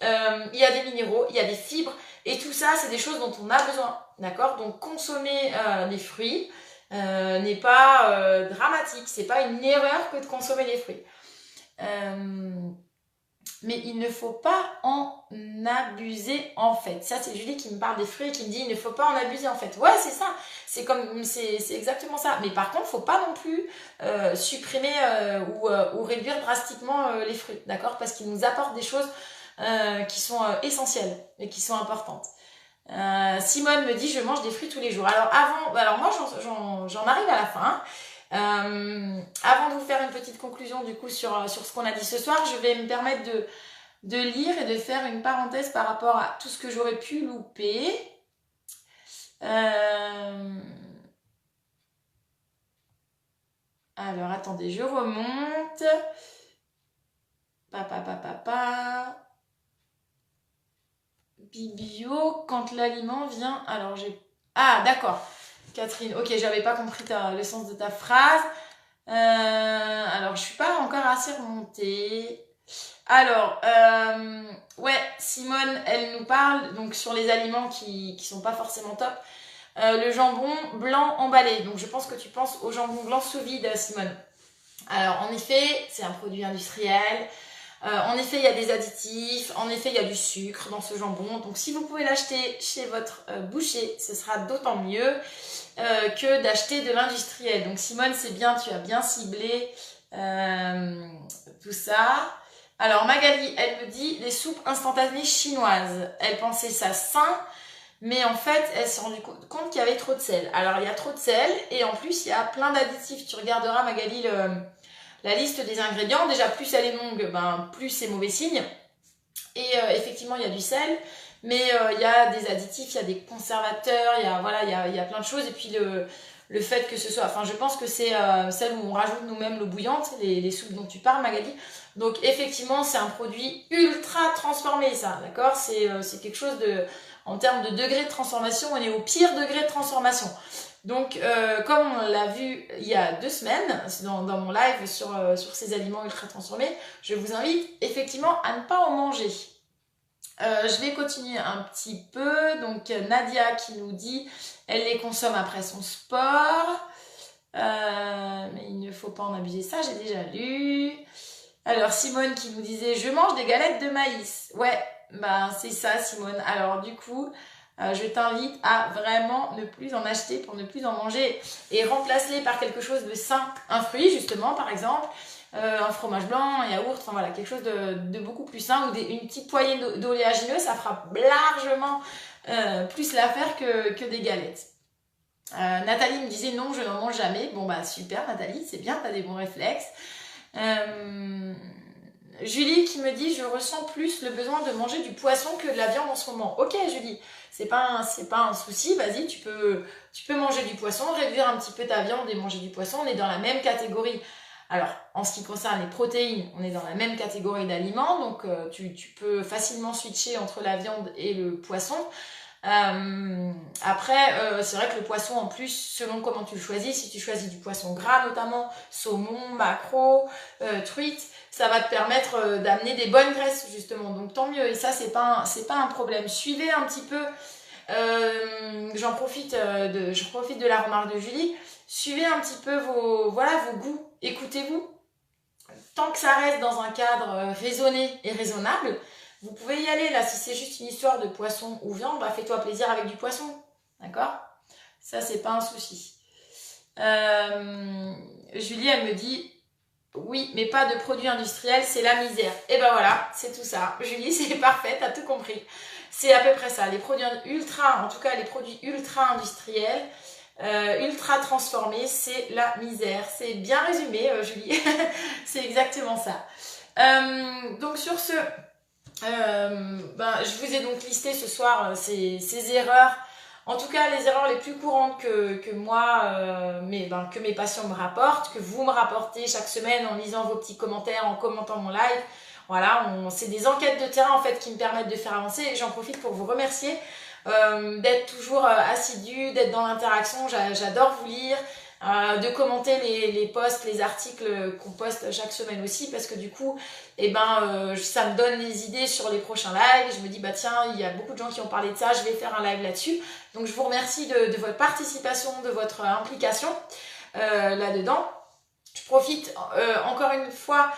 Il y a des minéraux, il y a des fibres. Et tout ça, c'est des choses dont on a besoin. D'accord? Donc, consommer les fruits n'est pas dramatique. C'est pas une erreur que de consommer les fruits. Mais il ne faut pas en abuser en fait. Ça, c'est Julie qui me parle des fruits et qui me dit il ne faut pas en abuser en fait. Ouais, c'est ça. C'est exactement ça. Mais par contre, il ne faut pas non plus supprimer ou réduire drastiquement les fruits. D'accord? Parce qu'ils nous apportent des choses qui sont essentielles et qui sont importantes. Simone me dit je mange des fruits tous les jours. Alors moi j'en arrive à la fin. Avant de vous faire une petite conclusion du coup sur ce qu'on a dit ce soir, je vais me permettre de lire et de faire une parenthèse par rapport à tout ce que j'aurais pu louper. Alors, attendez, je remonte. Papa. Bibio, quand l'aliment vient... Alors, j'ai... Ah, d'accord. Catherine, ok, j'avais pas compris le sens de ta phrase. Alors, je suis pas encore assez remontée. Alors, ouais, Simone, elle nous parle donc sur les aliments qui sont pas forcément top. Le jambon blanc emballé. Donc, je pense que tu penses au jambon blanc sous vide, Simone. Alors, en effet, c'est un produit industriel. En effet, il y a des additifs. En effet, il y a du sucre dans ce jambon. Donc, si vous pouvez l'acheter chez votre boucher, ce sera d'autant mieux que d'acheter de l'industriel. Donc, Simone, c'est bien, tu as bien ciblé tout ça. Alors, Magali, elle me dit les soupes instantanées chinoises. Elle pensait ça sain. Mais en fait, elle s'est rendue compte qu'il y avait trop de sel. Alors, il y a trop de sel et en plus, il y a plein d'additifs. Tu regarderas, Magali, la liste des ingrédients. Déjà, plus elle est longue, plus c'est mauvais signe. Et effectivement, il y a du sel, mais il y a des additifs, il y a des conservateurs, il y a plein de choses. Et puis, le fait que ce soit... Enfin, je pense que c'est celle où on rajoute nous-mêmes l'eau bouillante, les soupes dont tu parles, Magali. Donc, effectivement, c'est un produit ultra transformé, ça, d'accord? C'est quelque chose de... En termes de degré de transformation, on est au pire degré de transformation. Donc, comme on l'a vu il y a 2 semaines, dans mon live sur ces aliments ultra transformés, je vous invite effectivement à ne pas en manger. Je vais continuer un petit peu. Donc, Nadia qui nous dit, elle les consomme après son sport. Mais il ne faut pas en abuser, ça j'ai déjà lu. Alors, Simone qui nous disait, je mange des galettes de maïs. Ouais, c'est ça, Simone. Alors, du coup, je t'invite à vraiment ne plus en acheter pour ne plus en manger et remplace-les par quelque chose de sain. Un fruit, justement, par exemple, un fromage blanc, un yaourt, enfin voilà, quelque chose de beaucoup plus sain ou une petite poignée d'oléagineux, ça fera largement plus l'affaire que des galettes. Nathalie me disait non, je n'en mange jamais. Bon, super, Nathalie, c'est bien, t'as des bons réflexes. Julie qui me dit je ressens plus le besoin de manger du poisson que de la viande en ce moment. Ok Julie, c'est pas un souci, vas-y, tu peux manger du poisson, réduire un petit peu ta viande et manger du poisson, on est dans la même catégorie. Alors, en ce qui concerne les protéines, on est dans la même catégorie d'aliments, donc tu peux facilement switcher entre la viande et le poisson. Après, c'est vrai que le poisson, en plus, selon comment tu le choisis, si tu choisis du poisson gras notamment, saumon, maquereau, truite, ça va te permettre d'amener des bonnes graisses justement, donc tant mieux. Et ça, c'est pas un problème. Suivez un petit peu, je profite de la remarque de Julie, suivez un petit peu vos goûts, écoutez-vous. Tant que ça reste dans un cadre raisonné et raisonnable, vous pouvez y aller. Là, si c'est juste une histoire de poisson ou viande, fais-toi plaisir avec du poisson. D'accord? Ça, c'est pas un souci. Julie, elle me dit oui, mais pas de produits industriels, c'est la misère. Et voilà, c'est tout ça. Julie, c'est parfait, t'as tout compris. C'est à peu près ça. Les produits ultra industriels, ultra transformés, c'est la misère. C'est bien résumé, Julie. C'est exactement ça. Donc sur ce, je vous ai donc listé ce soir ces erreurs. En tout cas, les erreurs les plus courantes que moi, que mes patients me rapportent, que vous me rapportez chaque semaine en lisant vos petits commentaires, en commentant mon live. Voilà, c'est des enquêtes de terrain en fait qui me permettent de faire avancer. Et j'en profite pour vous remercier d'être toujours assidus, d'être dans l'interaction. J'adore vous lire. De commenter les posts, les articles qu'on poste chaque semaine aussi, parce que du coup, ça me donne des idées sur les prochains lives. Je me dis, tiens, il y a beaucoup de gens qui ont parlé de ça, je vais faire un live là-dessus. Donc, je vous remercie de votre participation, de votre implication là-dedans. Je profite encore une fois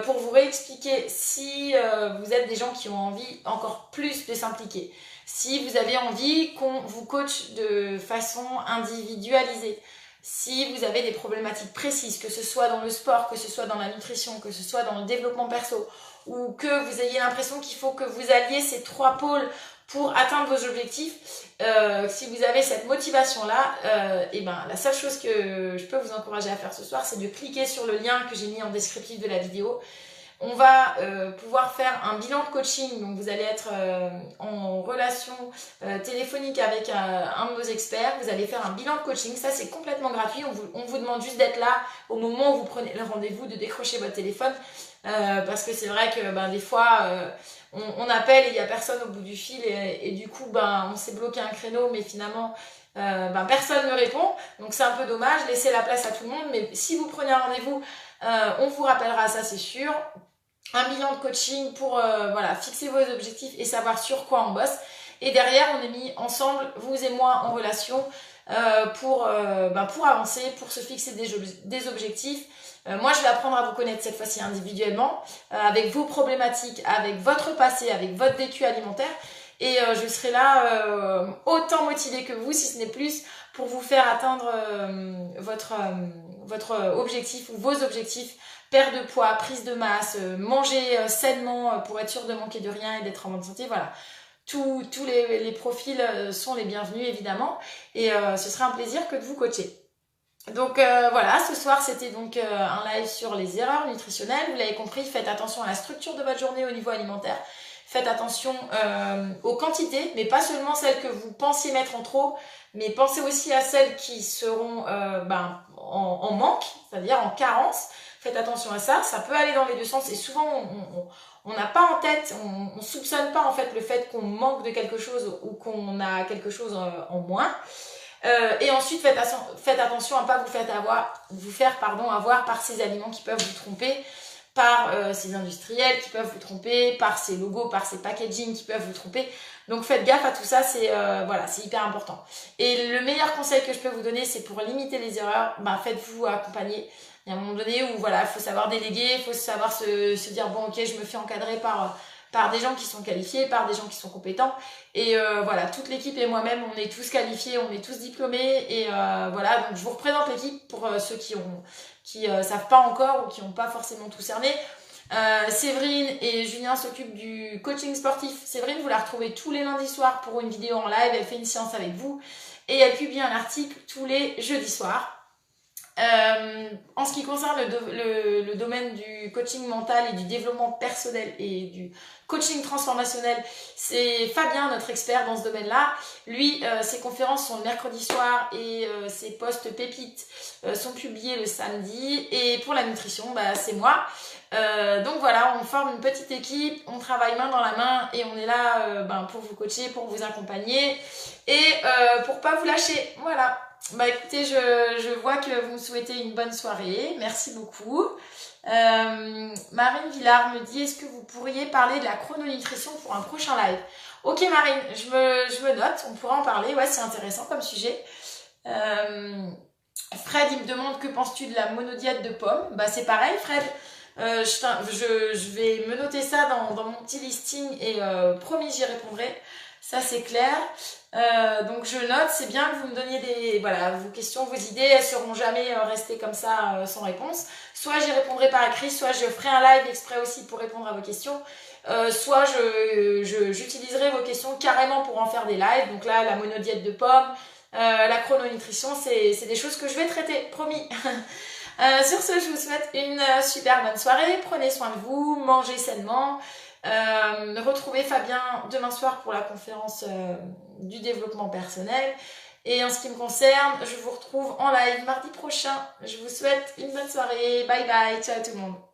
pour vous réexpliquer si vous êtes des gens qui ont envie encore plus de s'impliquer. Si vous avez envie qu'on vous coach de façon individualisée, si vous avez des problématiques précises, que ce soit dans le sport, que ce soit dans la nutrition, que ce soit dans le développement perso, ou que vous ayez l'impression qu'il faut que vous alliez ces 3 pôles pour atteindre vos objectifs, si vous avez cette motivation-là, la seule chose que je peux vous encourager à faire ce soir, c'est de cliquer sur le lien que j'ai mis en descriptif de la vidéo. On va pouvoir faire un bilan de coaching, donc vous allez être en relation téléphonique avec un de nos experts, vous allez faire un bilan de coaching, ça c'est complètement gratuit, on vous demande juste d'être là au moment où vous prenez le rendez-vous, de décrocher votre téléphone, parce que c'est vrai que des fois on appelle et il n'y a personne au bout du fil et du coup on s'est bloqué un créneau mais finalement personne ne répond, donc c'est un peu dommage, laissez la place à tout le monde, mais si vous prenez un rendez-vous, on vous rappellera, ça c'est sûr. Un bilan de coaching pour fixer vos objectifs et savoir sur quoi on bosse. Et derrière, on est mis ensemble, vous et moi, en relation pour avancer, pour se fixer des objectifs. Moi, je vais apprendre à vous connaître cette fois-ci individuellement, avec vos problématiques, avec votre passé, avec votre vécu alimentaire. Et je serai là autant motivée que vous, si ce n'est plus, pour vous faire atteindre votre objectif ou vos objectifs, perte de poids, prise de masse, manger sainement pour être sûr de manquer de rien et d'être en bonne santé, voilà. Tous les profils sont les bienvenus évidemment et ce sera un plaisir que de vous coacher. Donc voilà, ce soir c'était donc un live sur les erreurs nutritionnelles. Vous l'avez compris, faites attention à la structure de votre journée au niveau alimentaire. Faites attention aux quantités, mais pas seulement celles que vous pensiez mettre en trop, mais pensez aussi à celles qui seront en manque, c'est-à-dire en carence. Faites attention à ça, ça peut aller dans les deux sens et souvent on n'a pas en tête, on soupçonne pas en fait le fait qu'on manque de quelque chose ou qu'on a quelque chose en moins. Et ensuite faites attention à ne pas vous faire avoir par ces aliments qui peuvent vous tromper, par ces industriels qui peuvent vous tromper, par ces logos, par ces packaging qui peuvent vous tromper. Donc faites gaffe à tout ça, c'est hyper important. Et le meilleur conseil que je peux vous donner, c'est pour limiter les erreurs, faites-vous accompagner. Il y a un moment donné où il faut savoir déléguer, il faut savoir se dire bon ok, je me fais encadrer par des gens qui sont qualifiés, par des gens qui sont compétents. Et toute l'équipe et moi-même, on est tous qualifiés, on est tous diplômés. Et donc je vous représente l'équipe pour ceux qui savent pas encore ou qui n'ont pas forcément tout cerné. Séverine et Julien s'occupent du coaching sportif. Séverine, vous la retrouvez tous les lundis soirs pour une vidéo en live, elle fait une séance avec vous et elle publie un article tous les jeudis soirs. En ce qui concerne le domaine du coaching mental et du développement personnel et du coaching transformationnel, c'est Fabien, notre expert dans ce domaine-là. Lui, ses conférences sont le mercredi soir et ses posts pépites sont publiés le samedi. Et pour la nutrition, c'est moi. Donc voilà, on forme une petite équipe, on travaille main dans la main et on est là pour vous coacher, pour vous accompagner et pour pas vous lâcher. Voilà. Écoutez, je vois que vous me souhaitez une bonne soirée. Merci beaucoup. Marine Villard me dit, est-ce que vous pourriez parler de la chrononutrition pour un prochain live? Ok Marine, je me note, on pourra en parler. Ouais, c'est intéressant comme sujet. Fred, il me demande, que penses-tu de la monodiète de pommes? C'est pareil Fred. Je vais me noter ça dans mon petit listing et promis, j'y répondrai. Ça, c'est clair. Donc, je note. C'est bien que vous me donniez vos questions, vos idées. Elles ne seront jamais restées comme ça sans réponse. Soit j'y répondrai par écrit, soit je ferai un live exprès aussi pour répondre à vos questions. Soit j'utiliserai vos questions carrément pour en faire des lives. Donc là, la monodiète de pommes, la chrononutrition, c'est des choses que je vais traiter, promis. Sur ce, je vous souhaite une super bonne soirée. Prenez soin de vous, mangez sainement. Retrouvez Fabien demain soir pour la conférence du développement personnel. Et en ce qui me concerne, je vous retrouve en live mardi prochain. Je vous souhaite une bonne soirée. Bye bye. Ciao tout le monde.